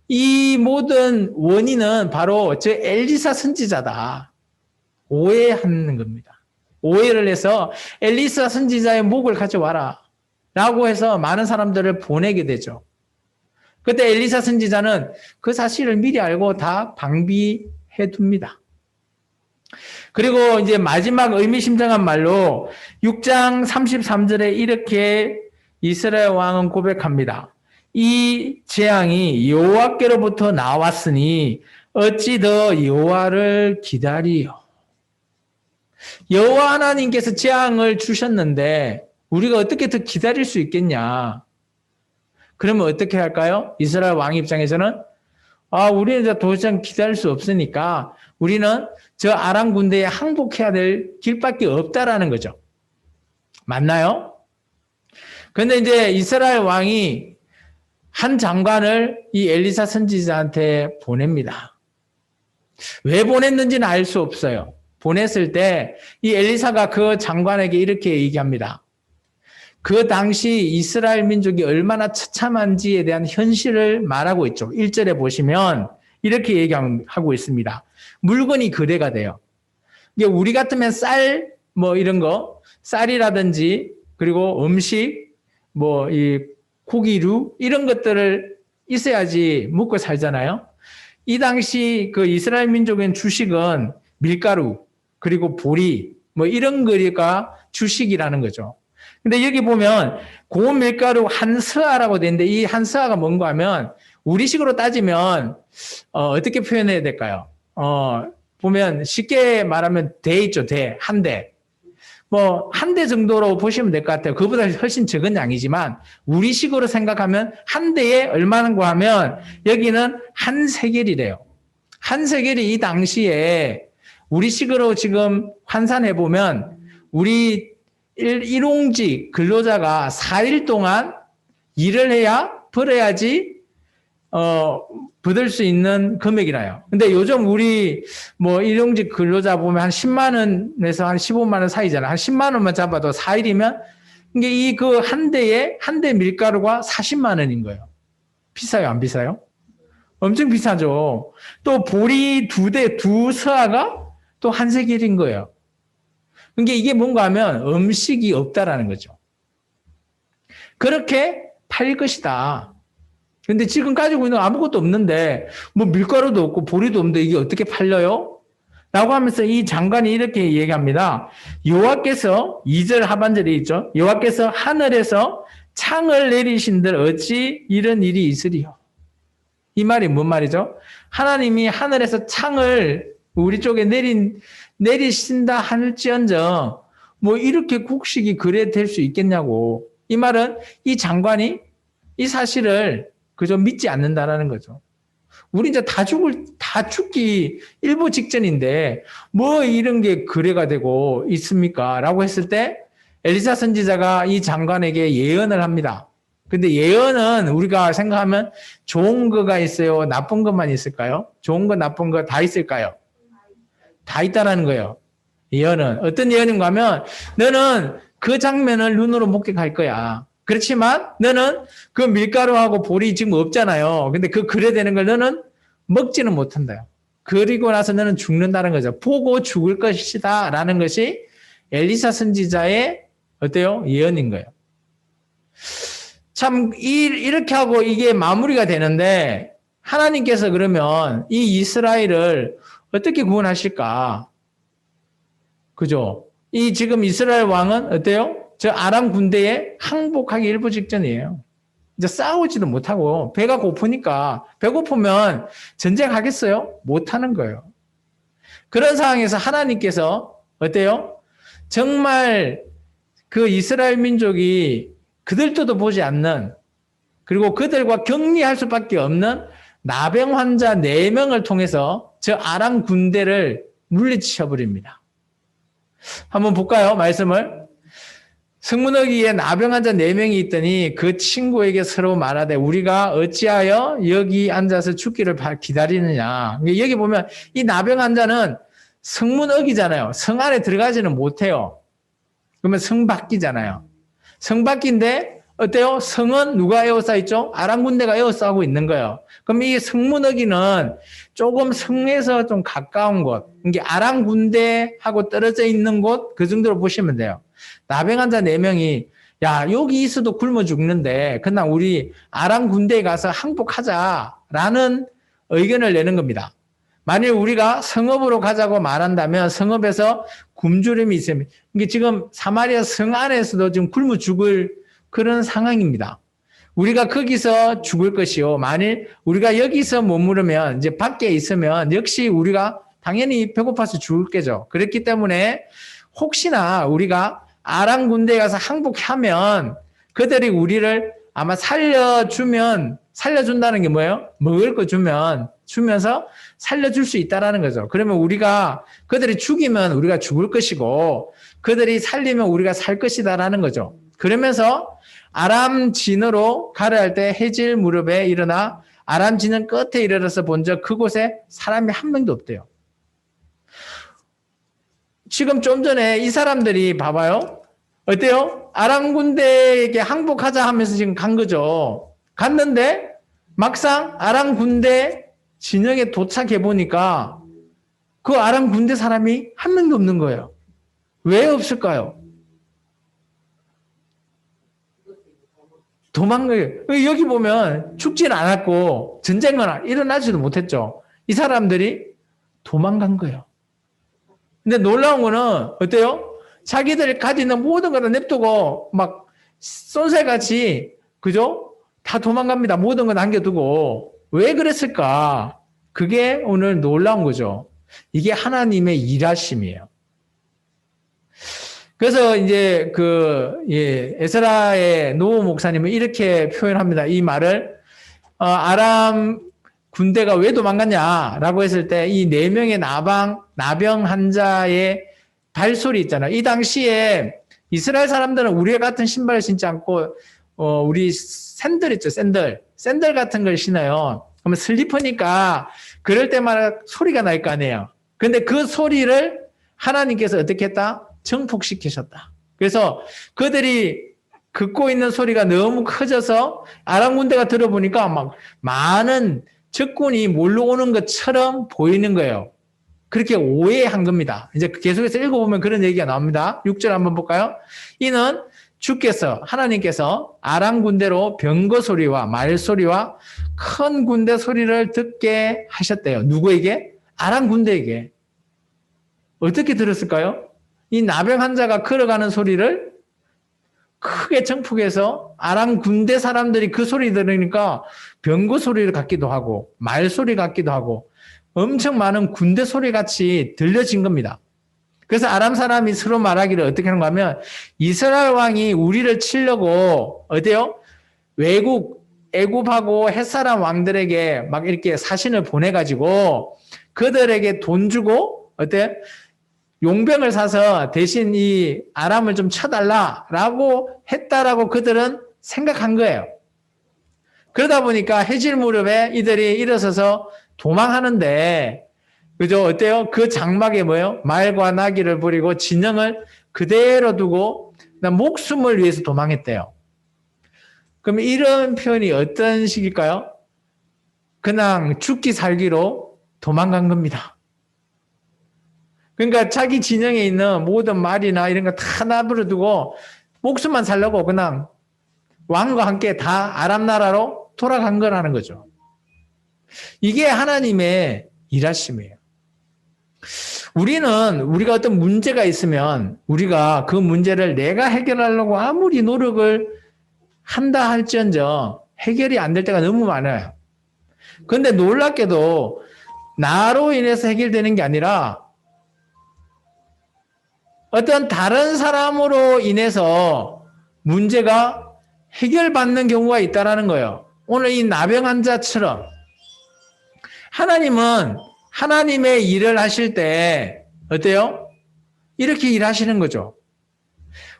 Speaker 1: 이 모든 원인은 바로 저 엘리사 선지자다. 오해하는 겁니다. 오해를 해서 엘리사 선지자의 목을 가져와라 라고 해서 많은 사람들을 보내게 되죠. 그때 엘리사 선지자는 그 사실을 미리 알고 다 방비해 둡니다. 그리고 이제 마지막 의미심장한 말로 6장 33절에 이렇게 이스라엘 왕은 고백합니다. 이 재앙이 여호와께로부터 나왔으니 어찌 더 여호와를 기다리요. 여호와 하나님께서 재앙을 주셨는데 우리가 어떻게 더 기다릴 수 있겠냐. 그러면 어떻게 할까요? 이스라엘 왕 입장에서는 우리는 더 이상 기다릴 수 없으니까 우리는 저 아람 군대에 항복해야 될 길밖에 없다라는 거죠. 맞나요? 그런데 이제 이스라엘 왕이 한 장관을 이 엘리사 선지자한테 보냅니다. 왜 보냈는지는 알 수 없어요. 보냈을 때 이 엘리사가 그 장관에게 이렇게 얘기합니다. 그 당시 이스라엘 민족이 얼마나 처참한지에 대한 현실을 말하고 있죠. 1절에 보시면 이렇게 얘기하고 있습니다. 물건이 거래가 돼요. 우리 같으면 쌀, 이런 거, 쌀이라든지 그리고 음식, 뭐 이 고기류 이런 것들을 있어야지 먹고 살잖아요. 이 당시 그 이스라엘 민족의 주식은 밀가루 그리고 보리 뭐 이런 거가 주식이라는 거죠. 근데 여기 보면 고운 밀가루 한 서아라고 되는데 이 한 서아가 뭔가 하면 우리식으로 따지면 어떻게 표현해야 될까요? 보면 쉽게 말하면 대 있죠, 대, 한 대. 뭐 한 대 정도로 보시면 될 것 같아요. 그보다 훨씬 적은 양이지만 우리식으로 생각하면 한 대에 얼마나 하면 여기는 한 세겔이래요. 한 세겔이 이 당시에 우리식으로 지금 환산해 보면 우리 일용직 근로자가 4일 동안 일을 해야 벌어야지 받을 수 있는 금액이라요. 근데 요즘 우리 뭐 일용직 근로자 보면 한 10만 원에서 한 15만 원 사이잖아요. 한 10만 원만 잡아도 4일이면 이게 이 그 한 대 밀가루가 40만 원인 거예요. 비싸요, 안 비싸요? 엄청 비싸죠. 또 보리 두 서아가 또 한 세겔인 거예요. 그러니까 이게 뭔가 하면 음식이 없다라는 거죠. 그렇게 팔 것이다. 근데 지금 가지고 있는 아무것도 없는데 뭐 밀가루도 없고 보리도 없는데 이게 어떻게 팔려요? 라고 하면서 이 장관이 이렇게 얘기합니다. 여호와께서 2절 하반절에 있죠. 여호와께서 하늘에서 창을 내리신들 어찌 이런 일이 있으리요? 이 말이 뭔 말이죠? 하나님이 하늘에서 창을 우리 쪽에 내리신다 할지언정 뭐 이렇게 국식이 그래 될 수 있겠냐고. 이 말은 이 장관이 이 사실을 그저 믿지 않는다라는 거죠. 우리 이제 다 죽기 일보 직전인데 뭐 이런 게 그래가 되고 있습니까? 라고 했을 때 엘리사 선지자가 이 장관에게 예언을 합니다. 근데 예언은 우리가 생각하면 좋은 거가 있어요? 나쁜 것만 있을까요? 좋은 거, 나쁜 거 다 있을까요? 다 있다라는 거예요. 예언은. 어떤 예언인가 하면 너는 그 장면을 눈으로 목격할 거야. 그렇지만 너는 그 밀가루하고 보리 지금 없잖아요. 근데 그 그래 되는 걸 너는 먹지는 못한다요. 그리고 나서 너는 죽는다는 거죠. 보고 죽을 것이다 라는 것이 엘리사 선지자의 어때요? 예언인 거예요. 참 이렇게 하고 이게 마무리가 되는데 하나님께서 그러면 이 이스라엘을 어떻게 구원하실까? 그죠? 이 지금 이스라엘 왕은 어때요? 저 아람 군대에 항복하기 일부 직전이에요. 이제 싸우지도 못하고 배가 고프니까 배고프면 전쟁하겠어요? 못하는 거예요. 그런 상황에서 하나님께서 어때요? 정말 그 이스라엘 민족이 그들도 보지 않는 그리고 그들과 격리할 수밖에 없는 나병 환자 4명을 통해서 저 아람 군대를 물리쳐 버립니다. 한번 볼까요? 말씀을. 성문어기에 나병 환자 4명이 있더니 그 친구에게 서로 말하되 우리가 어찌하여 여기 앉아서 죽기를 기다리느냐. 여기 보면 이 나병 환자는 성문어기잖아요. 성 안에 들어가지는 못해요. 그러면 성 밖이잖아요. 성 밖인데 어때요? 성은 누가 에워싸 있죠? 아람 군대가 에워싸고 있는 거예요. 그럼 이 성문어기는 조금 성에서 좀 가까운 곳, 이게 아람 군대하고 떨어져 있는 곳, 그 정도로 보시면 돼요. 나병 환자 4명이, 야, 여기 있어도 굶어 죽는데, 그냥 우리 아람 군대에 가서 항복하자라는 의견을 내는 겁니다. 만일 우리가 성읍으로 가자고 말한다면 성읍에서 굶주림이 있으면, 이게 지금 사마리아 성 안에서도 지금 굶어 죽을 그런 상황입니다. 우리가 거기서 죽을 것이요. 만일 우리가 여기서 머무르면 이제 밖에 있으면 역시 우리가 당연히 배고파서 죽을 거죠. 그렇기 때문에 혹시나 우리가 아람 군대에 가서 항복하면 그들이 우리를 아마 살려준다는 게 뭐예요? 먹을 거 주면서 살려줄 수 있다라는 거죠. 그러면 우리가 그들이 죽이면 우리가 죽을 것이고 그들이 살리면 우리가 살 것이다라는 거죠. 그러면서 아람 진으로 가려 할 때 해질 무렵에 일어나 아람 진은 끝에 이르러서 본적 그곳에 사람이 한 명도 없대요. 지금 좀 전에 이 사람들이 봐봐요. 어때요? 아람 군대에게 항복하자 하면서 지금 간 거죠. 갔는데 막상 아람 군대 진영에 도착해 보니까 그 아람 군대 사람이 한 명도 없는 거예요. 왜 없을까요? 도망가요. 여기 보면 죽지는 않았고 전쟁은 일어나지도 못했죠. 이 사람들이 도망간 거예요. 근데 놀라운 거는 어때요? 자기들이 가지고 있는 모든 걸 냅두고 막 쏜새같이 그죠? 다 도망갑니다. 모든 걸 남겨두고. 왜 그랬을까? 그게 오늘 놀라운 거죠. 이게 하나님의 일하심이에요. 그래서 이제 에스라의 노호 목사님은 이렇게 표현합니다. 이 말을 아람 군대가 왜 도망갔냐라고 했을 때 이 4명의 나병 환자의 발소리 있잖아요. 이 당시에 이스라엘 사람들은 우리 같은 신발을 신지 않고 우리 샌들 있죠. 샌들 같은 걸 신어요. 그러면 슬리퍼니까 그럴 때마다 소리가 날 거 아니에요. 근데 그 소리를 하나님께서 어떻게 했다? 정복시키셨다. 그래서 그들이 긋고 있는 소리가 너무 커져서 아람 군대가 들어보니까 막 많은 적군이 몰려오는 것처럼 보이는 거예요. 그렇게 오해한 겁니다. 이제 계속해서 읽어보면 그런 얘기가 나옵니다. 6절 한번 볼까요? 이는 하나님께서 아람 군대로 병거 소리와 말 소리와 큰 군대 소리를 듣게 하셨대요. 누구에게? 아람 군대에게. 어떻게 들었을까요? 이 나병 환자가 걸어가는 소리를 크게 정폭해서 아람 군대 사람들이 그 소리 들으니까 병거 소리를 같기도 하고 말 소리 같기도 하고 엄청 많은 군대 소리 같이 들려진 겁니다. 그래서 아람 사람이 서로 말하기를 어떻게 하는가 하면 이스라엘 왕이 우리를 치려고 어때요? 애굽하고 햇사람 왕들에게 막 이렇게 사신을 보내가지고 그들에게 돈 주고 어때? 용병을 사서 대신 이 아람을 좀 쳐달라라고 했다라고 그들은 생각한 거예요. 그러다 보니까 해질 무렵에 이들이 일어서서 도망하는데 그죠? 어때요? 그 장막에 뭐예요? 말과 나귀를 부리고 진영을 그대로 두고 목숨을 위해서 도망했대요. 그럼 이런 표현이 어떤 식일까요? 그냥 죽기 살기로 도망간 겁니다. 그러니까 자기 진영에 있는 모든 말이나 이런 거 다 나부려 두고 목숨만 살려고 그냥 왕과 함께 다 아람 나라로 돌아간 거라는 거죠. 이게 하나님의 일하심이에요. 우리가 어떤 문제가 있으면 우리가 그 문제를 내가 해결하려고 아무리 노력을 한다 할지언정 해결이 안 될 때가 너무 많아요. 그런데 놀랍게도 나로 인해서 해결되는 게 아니라 어떤 다른 사람으로 인해서 문제가 해결받는 경우가 있다는 거예요. 오늘 이 나병 환자처럼 하나님은 하나님의 일을 하실 때 어때요? 이렇게 일하시는 거죠.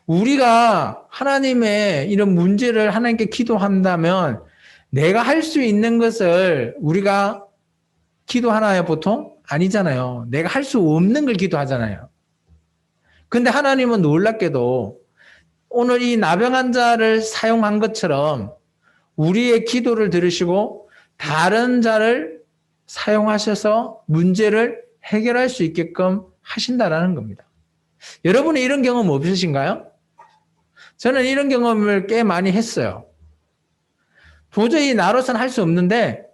Speaker 1: 우리가 하나님의 이런 문제를 하나님께 기도한다면 내가 할 수 있는 것을 우리가 기도하나요, 보통? 아니잖아요. 내가 할 수 없는 걸 기도하잖아요. 근데 하나님은 놀랍게도 오늘 이 나병 환자를 사용한 것처럼 우리의 기도를 들으시고 다른 자를 사용하셔서 문제를 해결할 수 있게끔 하신다라는 겁니다. 여러분은 이런 경험 없으신가요? 저는 이런 경험을 꽤 많이 했어요. 도저히 나로서는 할 수 없는데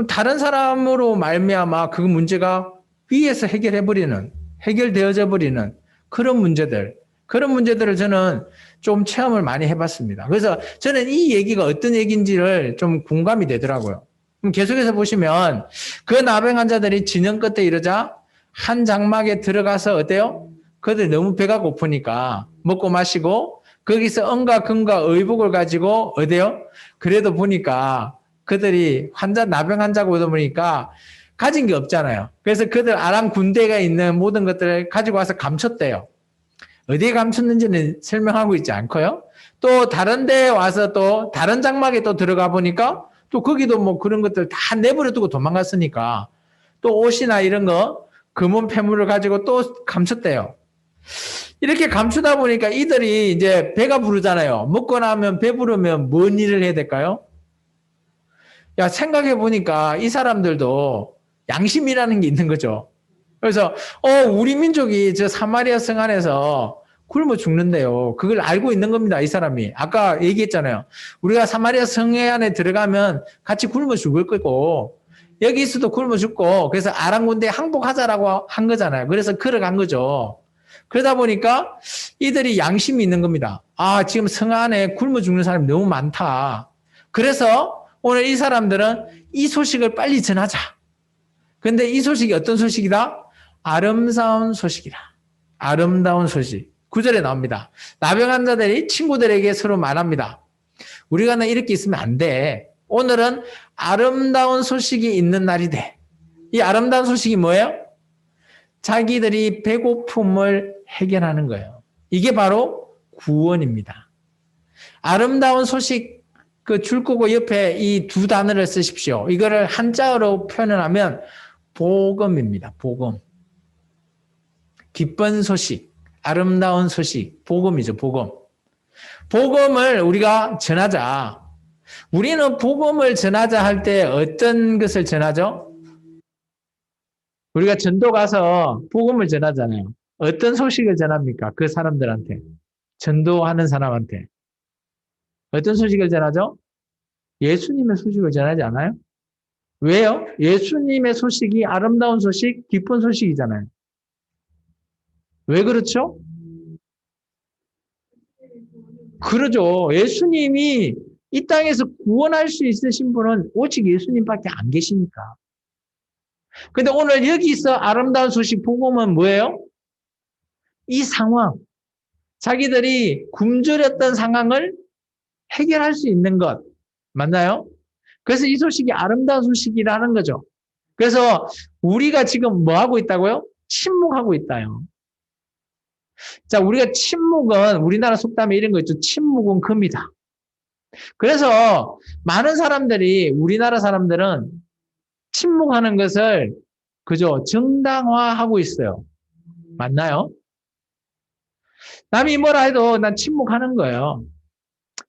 Speaker 1: 다른 사람으로 말미암아 그 문제가 위에서 해결되어져 버리는 그런 문제들을 저는 좀 체험을 많이 해봤습니다. 그래서 저는 이 얘기가 어떤 얘기인지를 좀 공감이 되더라고요. 그럼 계속해서 보시면 그 나병 환자들이 진영 끝에 이르자 한 장막에 들어가서 어때요? 그들 너무 배가 고프니까 먹고 마시고 거기서 은과 금과 의복을 가지고 어때요? 그래도 보니까 그들이 나병 환자고 오다 보니까 가진 게 없잖아요. 그래서 그들 아람 군대가 있는 모든 것들을 가지고 와서 감췄대요. 어디에 감췄는지는 설명하고 있지 않고요. 또 다른 데에 와서 또 다른 장막에 또 들어가 보니까 또 거기도 뭐 그런 것들 다 내버려 두고 도망갔으니까 또 옷이나 이런 거 금은 폐물을 가지고 또 감췄대요. 이렇게 감추다 보니까 이들이 이제 배가 부르잖아요. 먹고 나면 배부르면 뭔 일을 해야 될까요? 야, 생각해 보니까 이 사람들도 양심이라는 게 있는 거죠. 그래서 우리 민족이 저 사마리아 성 안에서 굶어 죽는데요. 그걸 알고 있는 겁니다. 이 사람이. 아까 얘기했잖아요. 우리가 사마리아 성회 안에 들어가면 같이 굶어 죽을 거고 여기 있어도 굶어 죽고 그래서 아람 군대에 항복하자라고 한 거잖아요. 그래서 걸어간 거죠. 그러다 보니까 이들이 양심이 있는 겁니다. 아, 지금 성 안에 굶어 죽는 사람이 너무 많다. 그래서 오늘 이 사람들은 이 소식을 빨리 전하자. 근데 이 소식이 어떤 소식이다? 아름다운 소식이다. 아름다운 소식. 9절에 나옵니다. 나병한 자들이 친구들에게 서로 말합니다. 우리가 이렇게 있으면 안 돼. 오늘은 아름다운 소식이 있는 날이 돼. 이 아름다운 소식이 뭐예요? 자기들이 배고픔을 해결하는 거예요. 이게 바로 구원입니다. 아름다운 소식 줄 거고 옆에 이 두 단어를 쓰십시오. 이거를 한자어로 표현하면 복음입니다. 복음. 기쁜 소식, 아름다운 소식, 복음이죠. 복음. 복음을 우리가 전하자. 우리는 복음을 전하자 할 때 어떤 것을 전하죠? 우리가 전도 가서 복음을 전하잖아요. 어떤 소식을 전합니까? 그 사람들한테. 전도하는 사람한테. 어떤 소식을 전하죠? 예수님의 소식을 전하지 않아요? 왜요? 예수님의 소식이 아름다운 소식, 기쁜 소식이잖아요. 왜 그렇죠? 그러죠. 예수님이 이 땅에서 구원할 수 있으신 분은 오직 예수님밖에 안 계시니까. 근데 오늘 여기서 아름다운 소식 복음은 뭐예요? 이 상황, 자기들이 굶주렸던 상황을 해결할 수 있는 것, 맞나요? 그래서 이 소식이 아름다운 소식이라는 거죠. 그래서 우리가 지금 뭐 하고 있다고요? 침묵하고 있다요. 자, 우리가 침묵은 우리나라 속담에 이런 거 있죠. 침묵은 금이다. 그래서 많은 사람들이 우리나라 사람들은 침묵하는 것을 그죠? 정당화하고 있어요. 맞나요? 남이 뭐라 해도 난 침묵하는 거예요.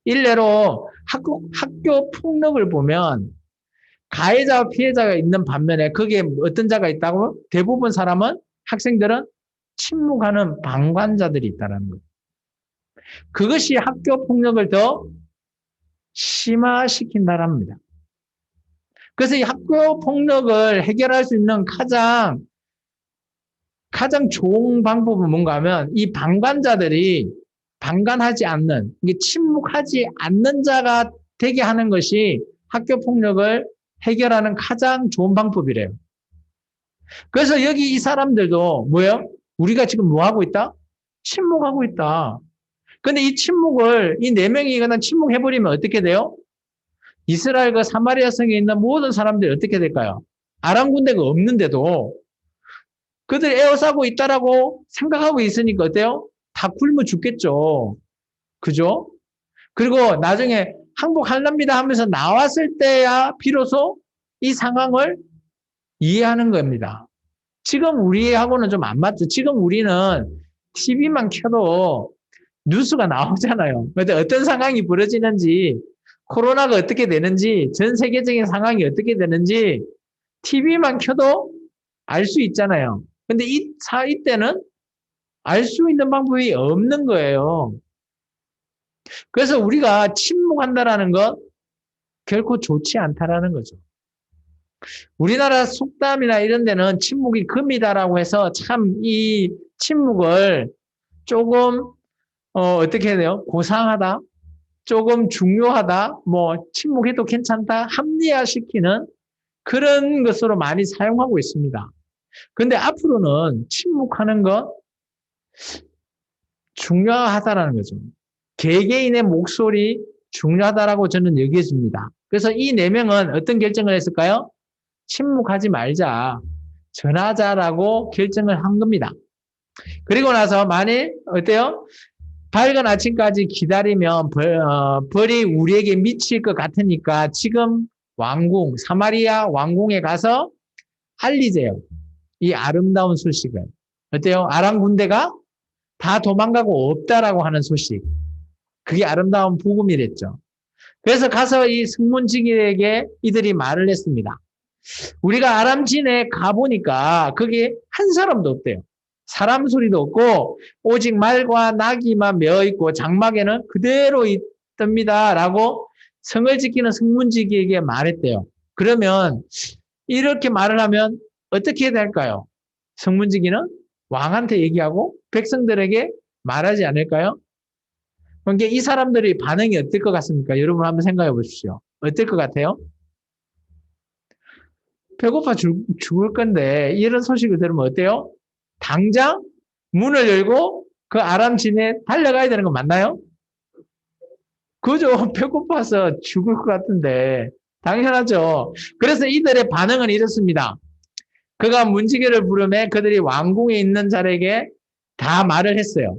Speaker 1: 일례로 학교 폭력을 보면 가해자와 피해자가 있는 반면에 거기에 어떤 자가 있다고? 대부분 사람은 학생들은 침묵하는 방관자들이 있다는 거예요. 그것이 학교 폭력을 더 심화시킨다랍니다. 그래서 이 학교 폭력을 해결할 수 있는 가장 좋은 방법은 뭔가 하면 이 방관자들이 방관하지 않는, 침묵하지 않는 자가 되게 하는 것이 학교 폭력을 해결하는 가장 좋은 방법이래요. 그래서 여기 이 사람들도 뭐예요? 우리가 지금 뭐 하고 있다? 침묵하고 있다. 근데 이 침묵을 이 네 명이 그냥 침묵해버리면 어떻게 돼요? 이스라엘 그 사마리아 성에 있는 모든 사람들이 어떻게 될까요? 아람 군대가 없는데도 그들 에워싸고 있다라고 생각하고 있으니까 어때요? 다 굶어 죽겠죠. 그죠? 그리고 나중에 항복할랍니다 하면서 나왔을 때야 비로소 이 상황을 이해하는 겁니다. 지금 우리하고는 좀 안 맞죠. 지금 우리는 TV만 켜도 뉴스가 나오잖아요. 근데 어떤 상황이 벌어지는지, 코로나가 어떻게 되는지, 전 세계적인 상황이 어떻게 되는지 TV만 켜도 알 수 있잖아요. 근데 이때는 알 수 있는 방법이 없는 거예요. 그래서 우리가 침묵한다라는 것 결코 좋지 않다라는 거죠. 우리나라 속담이나 이런 데는 침묵이 금이다라고 해서 참 이 침묵을 조금 어떻게 해야 돼요? 고상하다, 조금 중요하다, 뭐 침묵해도 괜찮다, 합리화시키는 그런 것으로 많이 사용하고 있습니다. 근데 앞으로는 침묵하는 것 중요하다라는 거죠. 개개인의 목소리 중요하다라고 저는 여겨집니다. 그래서 이 네 명은 어떤 결정을 했을까요? 침묵하지 말자, 전하자라고 결정을 한 겁니다. 그리고 나서 만일 어때요? 밝은 아침까지 기다리면 벌이 우리에게 미칠 것 같으니까 지금 사마리아 왕궁에 가서 알리세요. 이 아름다운 소식을. 어때요? 아람 군대가 다 도망가고 없다라고 하는 소식. 그게 아름다운 복음이랬죠. 그래서 가서 이 승문지기에게 이들이 말을 했습니다. 우리가 아람 진에 가보니까 거기 한 사람도 없대요. 사람 소리도 없고 오직 말과 나귀만 메어 있고 장막에는 그대로 있답니다. 라고 성을 지키는 성문지기에게 말했대요. 그러면 이렇게 말을 하면 어떻게 해야 될까요? 성문지기는 왕한테 얘기하고 백성들에게 말하지 않을까요? 그러니까 이 사람들의 반응이 어떨 것 같습니까? 여러분 한번 생각해 보십시오. 어떨 것 같아요? 배고파 죽을 건데 이런 소식을 들으면 어때요? 당장 문을 열고 그 아람 진에 달려가야 되는 거 맞나요? 그죠? 배고파서 죽을 것 같은데 당연하죠. 그래서 이들의 반응은 이렇습니다. 그가 문지기를 부르매 그들이 왕궁에 있는 자에게 다 말을 했어요.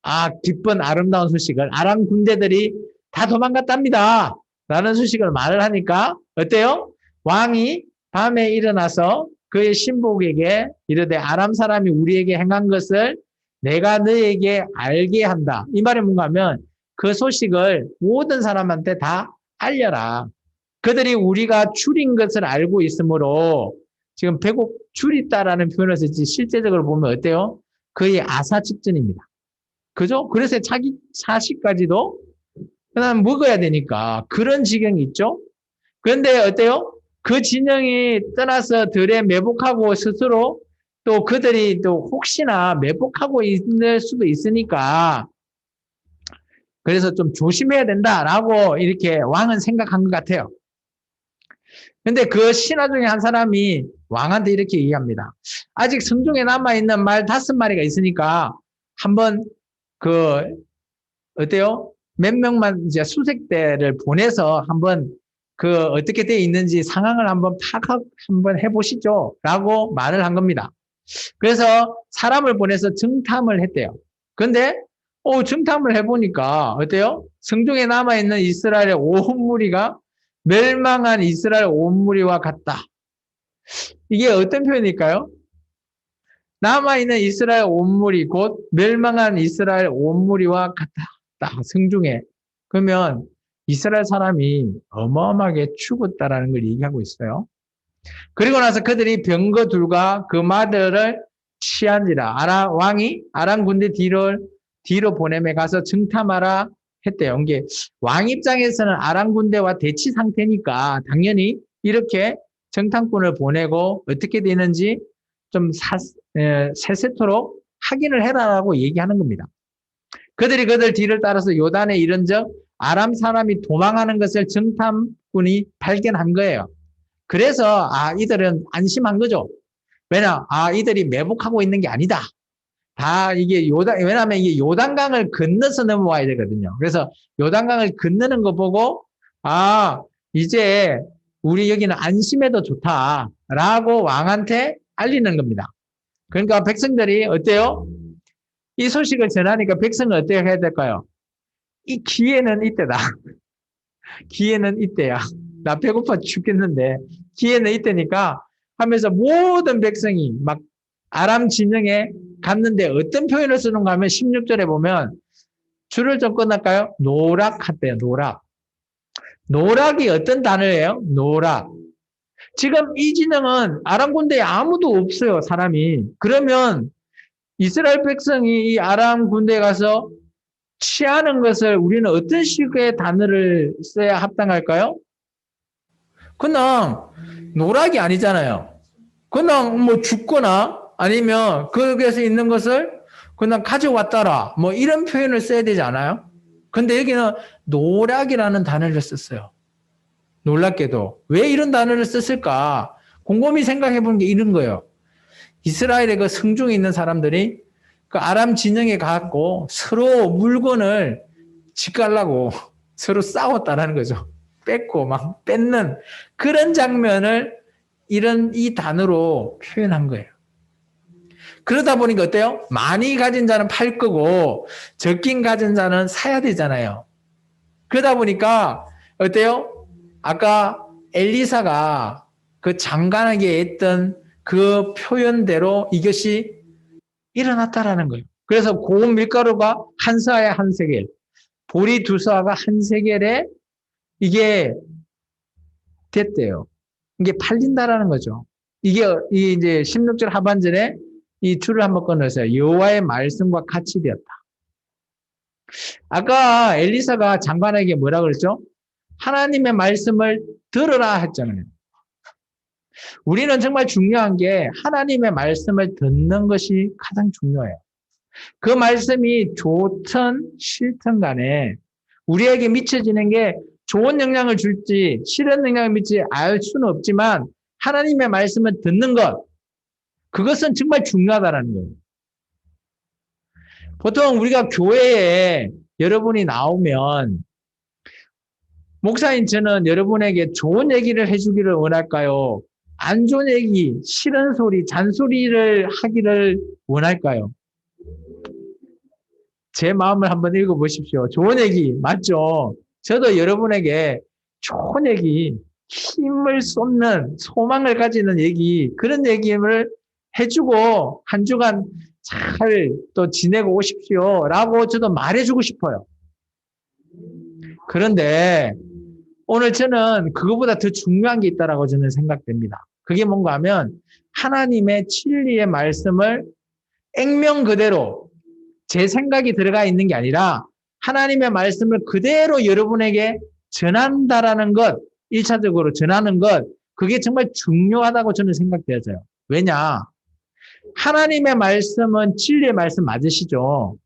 Speaker 1: 아, 기쁜 아름다운 소식을 아람 군대들이 다 도망갔답니다. 라는 소식을 말을 하니까 어때요? 왕이 밤에 일어나서 그의 신복에게 이르되 아람 사람이 우리에게 행한 것을 내가 너에게 알게 한다. 이 말이 뭔가 하면 그 소식을 모든 사람한테 다 알려라. 그들이 우리가 줄인 것을 알고 있으므로 지금 배고 줄이다라는 표현을 쓰지 실제적으로 보면 어때요? 거의 아사 직전입니다. 그죠? 그래서 자기 자식까지도 그냥 먹어야 되니까 그런 지경이 있죠. 그런데 어때요? 그 진영이 떠나서 들에 매복하고 스스로 또 그들이 또 혹시나 매복하고 있을 수도 있으니까 그래서 좀 조심해야 된다라고 이렇게 왕은 생각한 것 같아요. 근데 그 신하 중에 한 사람이 왕한테 이렇게 얘기합니다. 아직 성중에 남아있는 말 5마리가 있으니까 한번 그 어때요? 몇 명만 이제 수색대를 보내서 한번 그 어떻게 돼 있는지 상황을 한번 파악 한번 해보시죠. 라고 말을 한 겁니다. 그래서 사람을 보내서 정탐을 했대요. 근데 정탐을 해보니까 어때요? 성중에 남아있는 이스라엘의 온 무리가 멸망한 이스라엘 온 무리와 같다. 이게 어떤 표현일까요? 남아있는 이스라엘 온 무리 곧 멸망한 이스라엘 온 무리와 같다. 성중에. 그러면 이스라엘 사람이 어마어마하게 죽었다라는 걸 얘기하고 있어요. 그리고 나서 그들이 병거 둘과 그 말들을 취한지라 왕이 아람 군대 뒤로 보내매 가서 정탐하라 했대요. 이게 왕 입장에서는 아람 군대와 대치 상태니까 당연히 이렇게 정탐꾼을 보내고 어떻게 되는지 좀 세세토록 확인을 해라라고 얘기하는 겁니다. 그들이 그들 뒤를 따라서 요단에 이른적 아람 사람이 도망하는 것을 정탐꾼이 발견한 거예요. 그래서 이들은 안심한 거죠. 이들이 매복하고 있는 게 아니다. 다 이게 왜냐하면 이게 요단강을 건너서 넘어와야 되거든요. 그래서 요단강을 건너는 거 보고 이제 우리 여기는 안심해도 좋다라고 왕한테 알리는 겁니다. 그러니까 백성들이 어때요? 이 소식을 전하니까 백성은 어떻게 해야 될까요? 이 기회는 이때다. 기회는 이때야. 나 배고파 죽겠는데 기회는 이때니까 하면서 모든 백성이 막 아람 진영에 갔는데 어떤 표현을 쓰는가 하면 16절에 보면 줄을 좀 끊을까요? 노락했대요. 노락. 노락이 어떤 단어예요? 노락. 지금 이 진영은 아람 군대에 아무도 없어요. 사람이. 그러면 이스라엘 백성이 이 아람 군대에 가서 취하는 것을 우리는 어떤 식의 단어를 써야 합당할까요? 그냥 노락이 아니잖아요. 그냥 뭐 죽거나 아니면 거기에서 있는 것을 그냥 가져왔더라. 뭐 이런 표현을 써야 되지 않아요? 근데 여기는 노락이라는 단어를 썼어요. 놀랍게도. 왜 이런 단어를 썼을까? 곰곰이 생각해 보는 게 이런 거예요. 이스라엘의 그 성중에 있는 사람들이 그 아람 진영에 가고 서로 물건을 짓갈라고 서로 싸웠다라는 거죠. 뺏고 막 뺏는 그런 장면을 이 단어로 표현한 거예요. 그러다 보니까 어때요? 많이 가진 자는 팔 거고 적긴 가진 자는 사야 되잖아요. 그러다 보니까 어때요? 아까 엘리사가 그 장관에게 했던 그 표현대로 이것이 일어났다라는 거예요. 그래서 고운 밀가루가 한 서아에 한 세겔, 보리 두 서아가 한 세겔에 이게 됐대요. 이게 팔린다라는 거죠. 이게 이제 16절 하반절에 이 줄을 한번 끊으세요. 여호와의 말씀과 같이 되었다. 아까 엘리사가 장관에게 뭐라 그랬죠? 하나님의 말씀을 들으라 했잖아요. 우리는 정말 중요한 게 하나님의 말씀을 듣는 것이 가장 중요해요. 그 말씀이 좋든 싫든 간에 우리에게 미쳐지는 게 좋은 영향을 줄지 싫은 영향을 미칠지 알 수는 없지만 하나님의 말씀을 듣는 것, 그것은 정말 중요하다는 거예요. 보통 우리가 교회에 여러분이 나오면 목사인 저는 여러분에게 좋은 얘기를 해주기를 원할까요? 안 좋은 얘기, 싫은 소리, 잔소리를 하기를 원할까요? 제 마음을 한번 읽어보십시오. 좋은 얘기, 맞죠? 저도 여러분에게 좋은 얘기, 힘을 쏟는, 소망을 가지는 얘기, 그런 얘기를 해주고 한 주간 잘 또 지내고 오십시오. 라고 저도 말해주고 싶어요. 그런데 오늘 저는 그거보다 더 중요한 게 있다라고 저는 생각됩니다. 그게 뭔가 하면 하나님의 진리의 말씀을 액면 그대로 제 생각이 들어가 있는 게 아니라 하나님의 말씀을 그대로 여러분에게 전한다라는 것, 1차적으로 전하는 것, 그게 정말 중요하다고 저는 생각되어져요. 왜냐? 하나님의 말씀은 진리의 말씀 맞으시죠?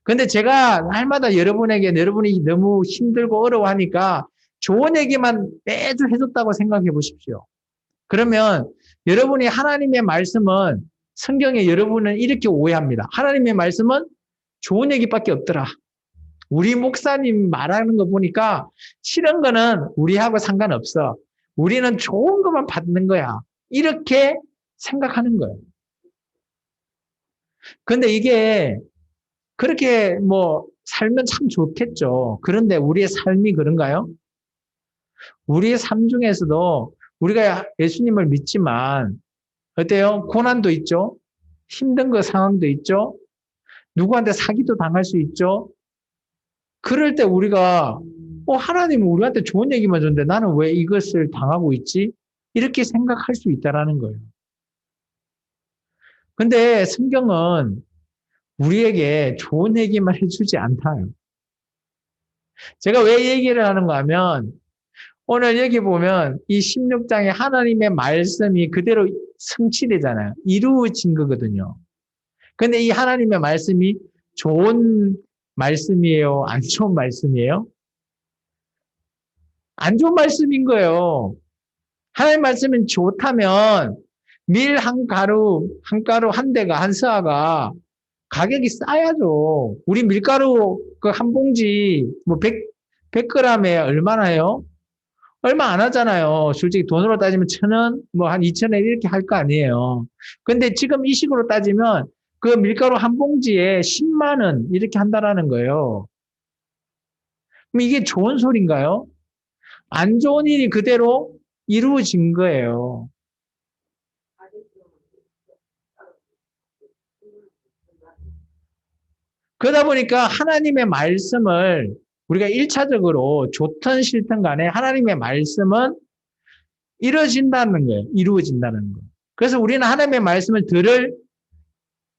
Speaker 1: 근데 제가 날마다 여러분이 너무 힘들고 어려워하니까 좋은 얘기만 매주 해줬다고 생각해 보십시오. 그러면 여러분이 하나님의 말씀은 성경에 여러분은 이렇게 오해합니다. 하나님의 말씀은 좋은 얘기밖에 없더라. 우리 목사님 말하는 거 보니까 싫은 거는 우리하고 상관없어. 우리는 좋은 것만 받는 거야. 이렇게 생각하는 거예요. 근데 이게 그렇게 살면 참 좋겠죠. 그런데 우리의 삶이 그런가요? 우리의 삶 중에서도 우리가 예수님을 믿지만 어때요? 고난도 있죠. 힘든 거 상황도 있죠. 누구한테 사기도 당할 수 있죠. 그럴 때 우리가 하나님은 우리한테 좋은 얘기만 줬는데 나는 왜 이것을 당하고 있지? 이렇게 생각할 수 있다라는 거예요. 근데 성경은 우리에게 좋은 얘기만 해주지 않아요. 제가 왜 얘기를 하는가 하면 오늘 여기 보면 이 16장에 하나님의 말씀이 그대로 성취되잖아요. 이루어진 거거든요. 근데 이 하나님의 말씀이 좋은 말씀이에요? 안 좋은 말씀이에요? 안 좋은 말씀인 거예요. 하나님 말씀은 좋다면 밀 한 가루 한 대가 한 서아가 가격이 싸야죠. 우리 밀가루 그 한 봉지 100g에 얼마나요? 얼마 안 하잖아요. 솔직히 돈으로 따지면 1,000원, 한 2,000원 이렇게 할 거 아니에요. 근데 지금 이 식으로 따지면 그 밀가루 한 봉지에 10만 원 이렇게 한다라는 거예요. 그럼 이게 좋은 소리인가요? 안 좋은 일이 그대로 이루어진 거예요. 그러다 보니까 하나님의 말씀을 우리가 1차적으로 좋든 싫든 간에 하나님의 말씀은 이루어진다는 거예요. 이루어진다는 거. 그래서 우리는 하나님의 말씀을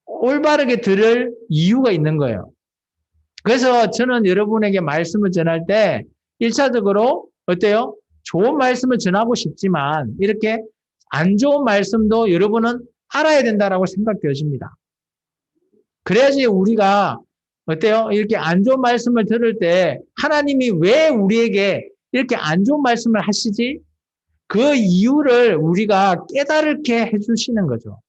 Speaker 1: 올바르게 들을 이유가 있는 거예요. 그래서 저는 여러분에게 말씀을 전할 때 1차적으로 어때요? 좋은 말씀을 전하고 싶지만 이렇게 안 좋은 말씀도 여러분은 알아야 된다라고 생각되어집니다. 그래야지 우리가 어때요? 이렇게 안 좋은 말씀을 들을 때 하나님이 왜 우리에게 이렇게 안 좋은 말씀을 하시지? 그 이유를 우리가 깨달게 해주시는 거죠.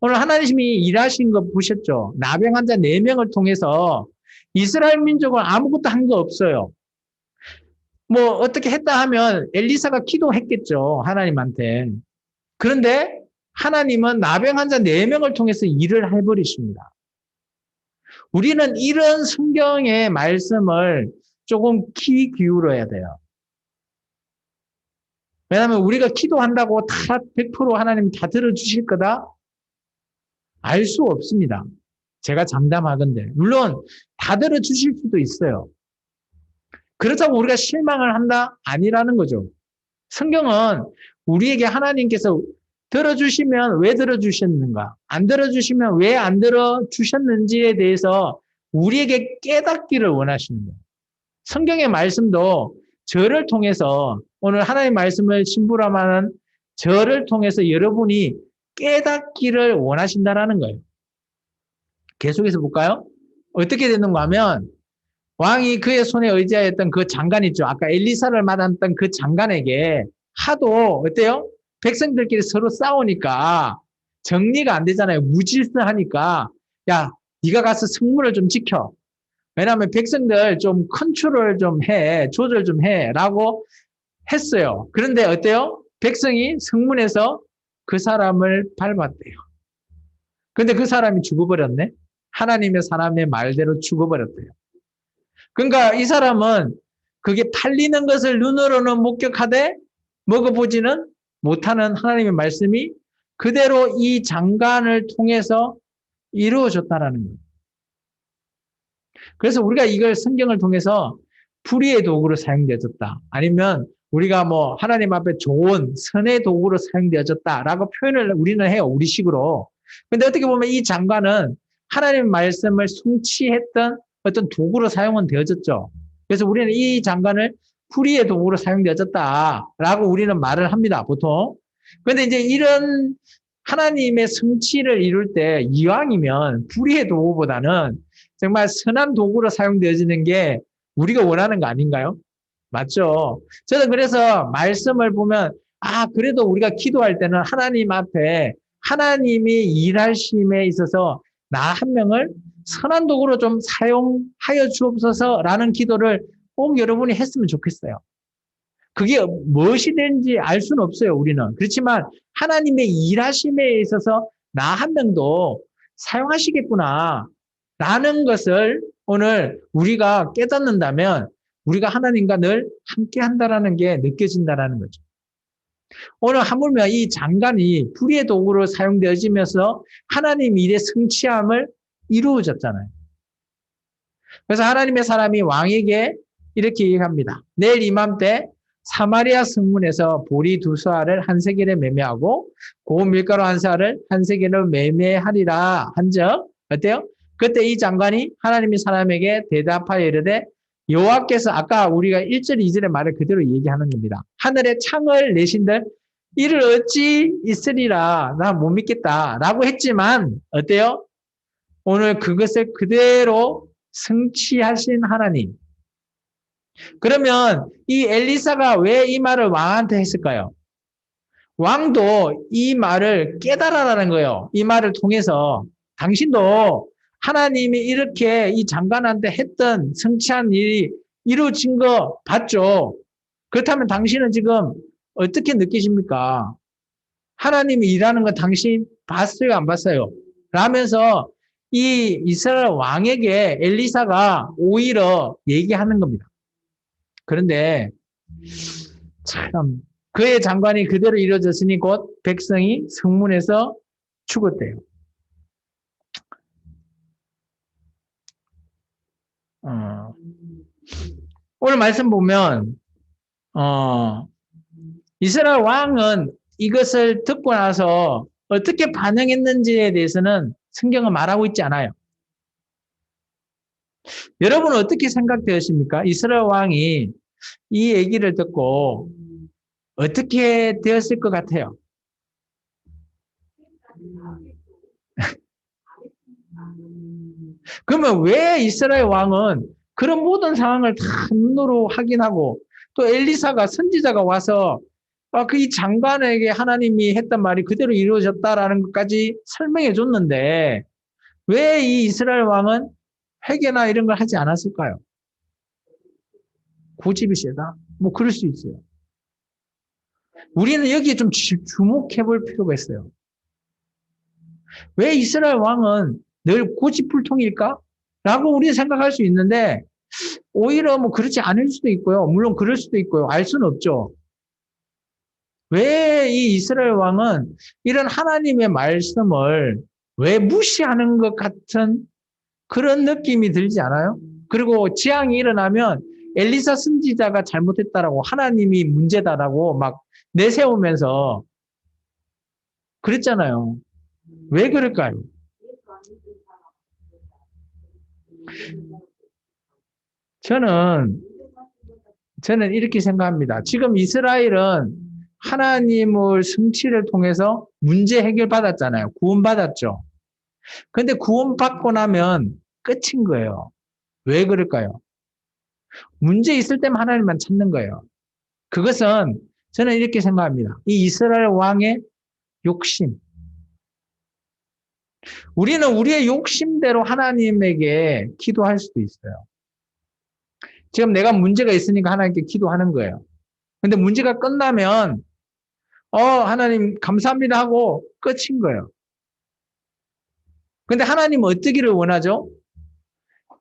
Speaker 1: 오늘 하나님이 일하신 거 보셨죠? 나병 환자 4명을 통해서 이스라엘 민족은 아무것도 한 거 없어요. 어떻게 했다 하면 엘리사가 기도했겠죠. 하나님한테. 그런데 하나님은 나병 환자 4명을 통해서 일을 해버리십니다. 우리는 이런 성경의 말씀을 조금 귀 기울여야 돼요. 왜냐하면 우리가 기도한다고 다 100% 하나님 다 들어주실 거다? 알 수 없습니다. 제가 장담하건대. 물론 다 들어주실 수도 있어요. 그렇다고 우리가 실망을 한다? 아니라는 거죠. 성경은 우리에게 하나님께서 들어주시면 왜 들어주셨는가? 안 들어주시면 왜 안 들어주셨는지에 대해서 우리에게 깨닫기를 원하시는 거예요. 성경의 말씀도 저를 통해서 오늘 하나님의 말씀을 심부름하는 저를 통해서 여러분이 깨닫기를 원하신다라는 거예요. 계속해서 볼까요? 어떻게 되는가 하면 왕이 그의 손에 의지하였던 그 장관 있죠. 아까 엘리사를 만났던 그 장관에게 하도 어때요? 백성들끼리 서로 싸우니까 정리가 안 되잖아요. 무질서하니까 야, 네가 가서 성문을 좀 지켜. 왜냐하면 백성들 좀 컨트롤 좀 해, 조절 좀 해라고 했어요. 그런데 어때요? 백성이 성문에서 그 사람을 밟았대요. 근데 그 사람이 죽어버렸네. 하나님의 사람의 말대로 죽어버렸대요. 그러니까 이 사람은 그게 팔리는 것을 눈으로는 목격하되 먹어보지는 못하는 하나님의 말씀이 그대로 이 장관을 통해서 이루어졌다라는 거예요. 그래서 우리가 이걸 성경을 통해서 불의의 도구로 사용되어졌다. 아니면 우리가 뭐 하나님 앞에 좋은 선의 도구로 사용되어졌다라고 표현을 우리는 해요. 우리식으로. 근데 어떻게 보면 이 장관은 하나님의 말씀을 성취했던 어떤 도구로 사용은 되어졌죠. 그래서 우리는 이 장관을 불의의 도구로 사용되어졌다라고 우리는 말을 합니다. 보통. 그런데 이제 이런 하나님의 성취를 이룰 때 이왕이면 불의의 도구보다는 정말 선한 도구로 사용되어지는 게 우리가 원하는 거 아닌가요? 맞죠? 저는 그래서 말씀을 보면 그래도 우리가 기도할 때는 하나님 앞에 하나님이 일하심에 있어서 나 한 명을 선한 도구로 좀 사용하여 주옵소서라는 기도를 꼭 여러분이 했으면 좋겠어요. 그게 무엇이 되는지 알 수는 없어요, 우리는. 그렇지만 하나님의 일하심에 있어서 나 한 명도 사용하시겠구나 라는 것을 오늘 우리가 깨닫는다면 우리가 하나님과 늘 함께 한다라는 게 느껴진다라는 거죠. 오늘 하물며 이 장관이 불의의 도구로 사용되어지면서 하나님 일의 성취함을 이루어졌잖아요. 그래서 하나님의 사람이 왕에게 이렇게 얘기합니다. 내일 이맘때 사마리아 성문에서 보리 2서알을 한 세겔에 매매하고 고운 밀가루 1서알을 한 세겔로 매매하리라 한적 어때요? 그때 이 장관이 하나님의 사람에게 대답하여 이르되 여호와께서 아까 우리가 1절 2절의 말을 그대로 얘기하는 겁니다. 하늘에 창을 내신들 이를 어찌 있으리라 나 못 믿겠다 라고 했지만 어때요? 오늘 그것을 그대로 성취하신 하나님. 그러면 이 엘리사가 왜 이 말을 왕한테 했을까요? 왕도 이 말을 깨달아라는 거예요. 이 말을 통해서 당신도 하나님이 이렇게 이 장관한테 했던 성취한 일이 이루어진 거 봤죠? 그렇다면 당신은 지금 어떻게 느끼십니까? 하나님이 일하는 거 당신 봤어요? 안 봤어요? 라면서 이 이스라엘 왕에게 엘리사가 오히려 얘기하는 겁니다. 그런데 참 그의 장관이 그대로 이루어졌으니 곧 백성이 성문에서 죽었대요. 오늘 말씀 보면 이스라엘 왕은 이것을 듣고 나서 어떻게 반응했는지에 대해서는 성경은 말하고 있지 않아요. 여러분은 어떻게 생각되십니까? 이스라엘 왕이 이 얘기를 듣고 어떻게 되었을 것 같아요? 그러면 왜 이스라엘 왕은 그런 모든 상황을 다 눈으로 확인하고 또 엘리사가 선지자가 와서 그 이 장관에게 하나님이 했던 말이 그대로 이루어졌다라는 것까지 설명해 줬는데 왜 이 이스라엘 왕은 회개나 이런 걸 하지 않았을까요? 고집이 세다? 뭐 그럴 수 있어요. 우리는 여기에 좀 주목해 볼 필요가 있어요. 왜 이스라엘 왕은 늘 고집불통일까? 라고 우리는 생각할 수 있는데 오히려 뭐 그렇지 않을 수도 있고요. 물론 그럴 수도 있고요. 알 수는 없죠. 왜 이 이스라엘 왕은 이런 하나님의 말씀을 왜 무시하는 것 같은 그런 느낌이 들지 않아요? 그리고 재앙이 일어나면 엘리사 선지자가 잘못했다라고 하나님이 문제다라고 막 내세우면서 그랬잖아요. 왜 그럴까요? 저는 이렇게 생각합니다. 지금 이스라엘은 하나님을 성취를 통해서 문제 해결 받았잖아요. 구원받았죠. 근데 구원받고 나면 끝인 거예요. 왜 그럴까요? 문제 있을 때만 하나님만 찾는 거예요. 그것은 저는 이렇게 생각합니다. 이 이스라엘 왕의 욕심. 우리는 우리의 욕심대로 하나님에게 기도할 수도 있어요. 지금 내가 문제가 있으니까 하나님께 기도하는 거예요. 근데 문제가 끝나면 하나님 감사합니다 하고 끝인 거예요. 근데 하나님은 어떻기를 원하죠?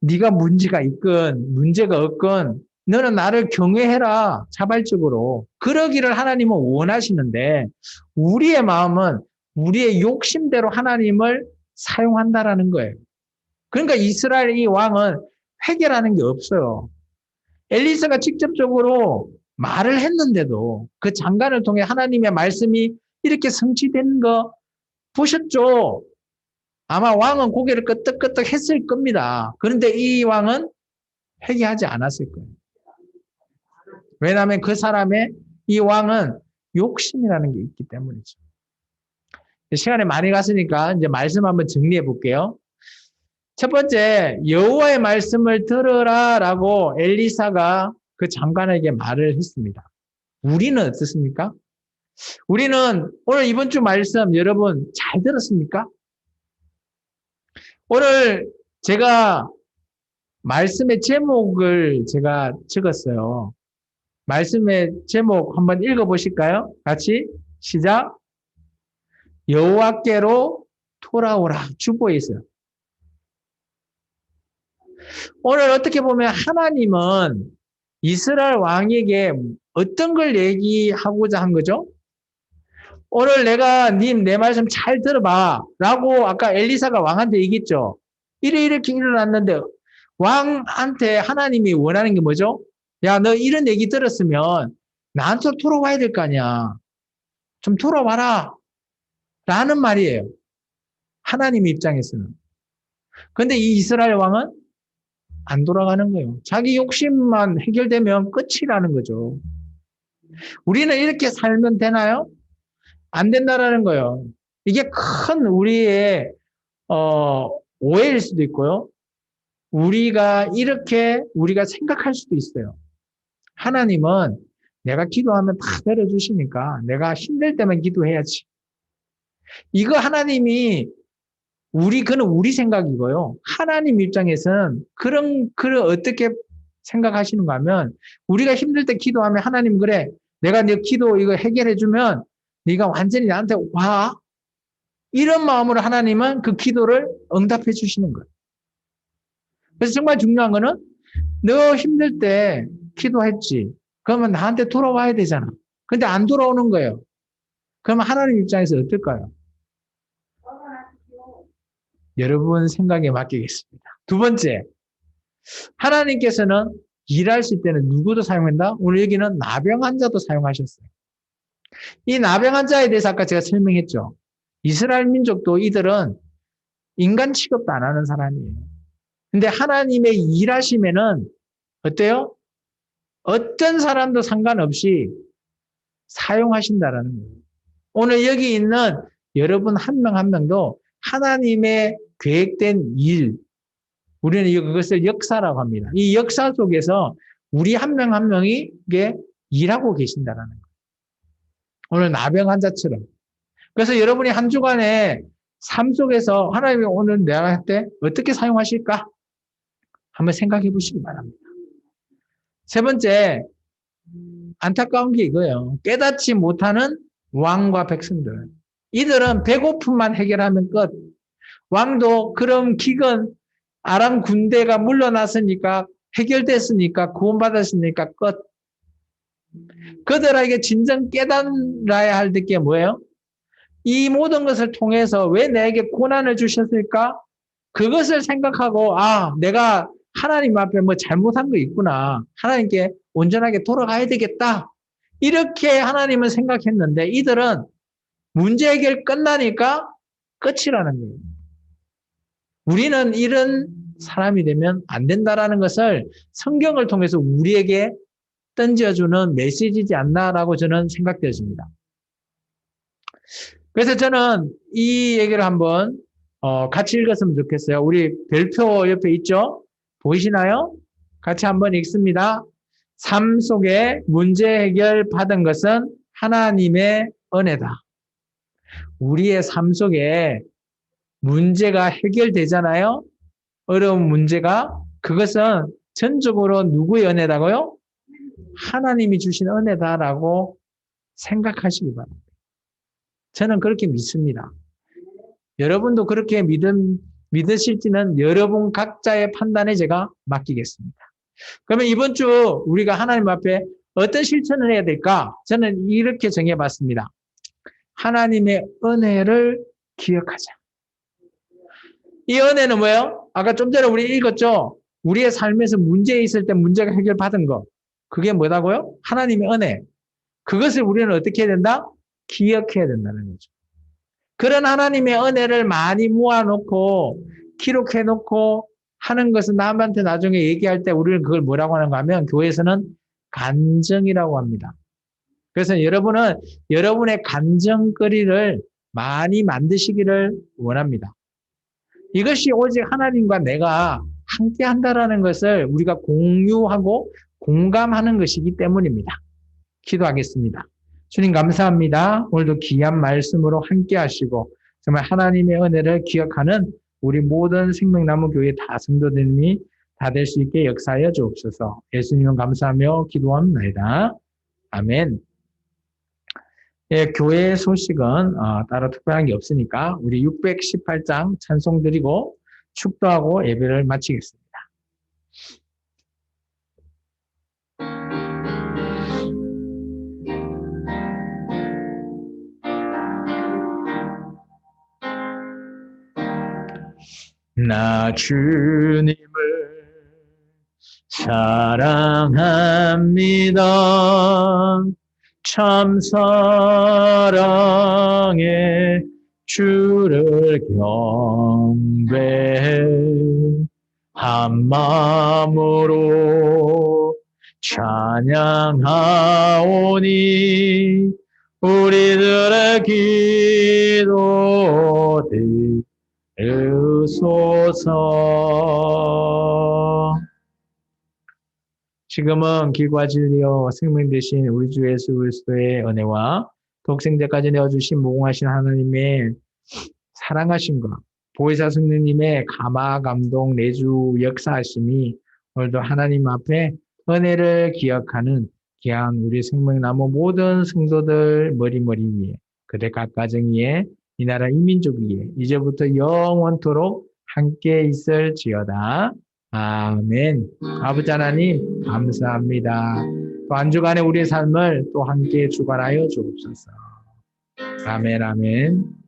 Speaker 1: 네가 문제가 있건 문제가 없건 너는 나를 경외해라 자발적으로. 그러기를 하나님은 원하시는데 우리의 마음은 우리의 욕심대로 하나님을 사용한다라는 거예요. 그러니까 이스라엘 이 왕은 해결하는 게 없어요. 엘리사가 직접적으로 말을 했는데도 그 장관을 통해 하나님의 말씀이 이렇게 성취된 거 보셨죠? 아마 왕은 고개를 끄덕끄덕 했을 겁니다. 그런데 이 왕은 회개하지 않았을 거예요. 왜냐하면 그 사람의 이 왕은 욕심이라는 게 있기 때문이죠. 시간이 많이 갔으니까 이제 말씀 한번 정리해 볼게요. 첫 번째, 여호와의 말씀을 들으라라고 엘리사가 그 장관에게 말을 했습니다. 우리는 어떻습니까? 우리는 오늘 이번 주 말씀 여러분 잘 들었습니까? 오늘 제가 말씀의 제목을 제가 적었어요. 말씀의 제목 한번 읽어보실까요? 같이 시작. 여호와께로 돌아오라. 주보에 있어요. 오늘 어떻게 보면 하나님은 이스라엘 왕에게 어떤 걸 얘기하고자 한 거죠? 오늘 내 말씀 잘 들어봐 라고 아까 엘리사가 왕한테 얘기했죠. 이렇게 일어났는데 왕한테 하나님이 원하는 게 뭐죠? 야, 너 이런 얘기 들었으면 나한테 돌아와야 될 거 아니야. 좀 돌아와라 라는 말이에요. 하나님 입장에서는. 근데 이 이스라엘 왕은 안 돌아가는 거예요. 자기 욕심만 해결되면 끝이라는 거죠. 우리는 이렇게 살면 되나요? 안 된다라는 거예요. 이게 큰 우리의 오해일 수도 있고요. 우리가 생각할 수도 있어요. 하나님은 내가 기도하면 다 들어주시니까 내가 힘들 때만 기도해야지. 이거 하나님이 그는 우리 생각이고요. 하나님 입장에서는 어떻게 생각하시는가 하면 우리가 힘들 때 기도하면 하나님 그래. 내가 네 기도 이거 해결해주면 네가 완전히 나한테 와. 이런 마음으로 하나님은 그 기도를 응답해 주시는 거예요. 그래서 정말 중요한 거는 너 힘들 때 기도했지. 그러면 나한테 돌아와야 되잖아. 근데 안 돌아오는 거예요. 그러면 하나님 입장에서 어떨까요? 여러분 생각에 맡기겠습니다. 두 번째, 하나님께서는 일하실 때는 누구도 사용한다? 오늘 여기는 나병 환자도 사용하셨어요. 이 나병 환자에 대해서 아까 제가 설명했죠. 이스라엘 민족도 이들은 인간 취급도 안 하는 사람이에요. 근데 하나님의 일하시면은 어때요? 어떤 사람도 상관없이 사용하신다라는 거예요. 오늘 여기 있는 여러분 한 명 한 명도 하나님의 계획된 일, 우리는 그것을 역사라고 합니다. 이 역사 속에서 우리 한 명 한 명이 이게 일하고 계신다라는 거예요. 오늘 나병 환자처럼. 그래서 여러분이 한 주간의 삶 속에서 하나님이 오늘 내가 할 때 어떻게 사용하실까? 한번 생각해 보시기 바랍니다. 세 번째, 안타까운 게 이거예요. 깨닫지 못하는 왕과 백성들. 이들은 배고픔만 해결하면 끝. 왕도 그럼 기근, 아람 군대가 물러났으니까 해결됐으니까 구원받았으니까 끝. 그들에게 진정 깨달아야 할 게 뭐예요? 이 모든 것을 통해서 왜 내게 고난을 주셨을까? 그것을 생각하고 내가 하나님 앞에 뭐 잘못한 거 있구나. 하나님께 온전하게 돌아가야 되겠다. 이렇게 하나님은 생각했는데 이들은 문제 해결 끝나니까 끝이라는 거예요. 우리는 이런 사람이 되면 안 된다라는 것을 성경을 통해서 우리에게 던져주는 메시지지 않나라고 저는 생각되었습니다. 그래서 저는 이 얘기를 한번 같이 읽었으면 좋겠어요. 우리 별표 옆에 있죠? 보이시나요? 같이 한번 읽습니다. 삶 속에 문제 해결 받은 것은 하나님의 은혜다. 우리의 삶 속에 문제가 해결되잖아요. 어려운 문제가. 그것은 전적으로 누구의 은혜다고요? 하나님이 주신 은혜다라고 생각하시기 바랍니다. 저는 그렇게 믿습니다. 여러분도 그렇게 믿으실지는 여러분 각자의 판단에 제가 맡기겠습니다. 그러면 이번 주 우리가 하나님 앞에 어떤 실천을 해야 될까? 저는 이렇게 정해봤습니다. 하나님의 은혜를 기억하자. 이 은혜는 뭐예요? 아까 좀 전에 우리 읽었죠? 우리의 삶에서 문제 있을 때 문제가 해결받은 거. 그게 뭐라고요? 하나님의 은혜. 그것을 우리는 어떻게 해야 된다? 기억해야 된다는 거죠. 그런 하나님의 은혜를 많이 모아놓고 기록해놓고 하는 것은 남한테 나중에 얘기할 때 우리는 그걸 뭐라고 하는가 하면 교회에서는 간증이라고 합니다. 그래서 여러분은 여러분의 간증거리를 많이 만드시기를 원합니다. 이것이 오직 하나님과 내가 함께 한다라는 것을 우리가 공유하고 공감하는 것이기 때문입니다. 기도하겠습니다. 주님 감사합니다. 오늘도 귀한 말씀으로 함께 하시고 정말 하나님의 은혜를 기억하는 우리 모든 생명나무교회 다 성도들이 다 될 수 있게 역사하여 주옵소서. 예수님은 감사하며 기도합니다. 아멘. 예, 교회 소식은 따로 특별한 게 없으니까 우리 618장 찬송 드리고 축도하고 예배를 마치겠습니다. 나 주님을 사랑합니다. 참 사랑해 주를 경배해 한 마음으로 찬양하오니 우리들의 기도 들으소서. 지금은 길과 진리요 생명 되신 우리 주 예수 그리스도의 은혜와 독생자까지 내어주신 무공하신 하나님의 사랑하심과 보혜사 성령님의 감화 감동 내주 역사하심이 오늘도 하나님 앞에 은혜를 기억하는 귀한 우리 생명나무 모든 성도들 머리머리 위에 그대 각 가정 위에 이 나라 이민족 위에 이제부터 영원토록 함께 있을지어다. 아멘. 아버지 하나님 감사합니다. 또 한 주간의 우리의 삶을 또 함께 주관하여 주옵소서. 아멘 아멘.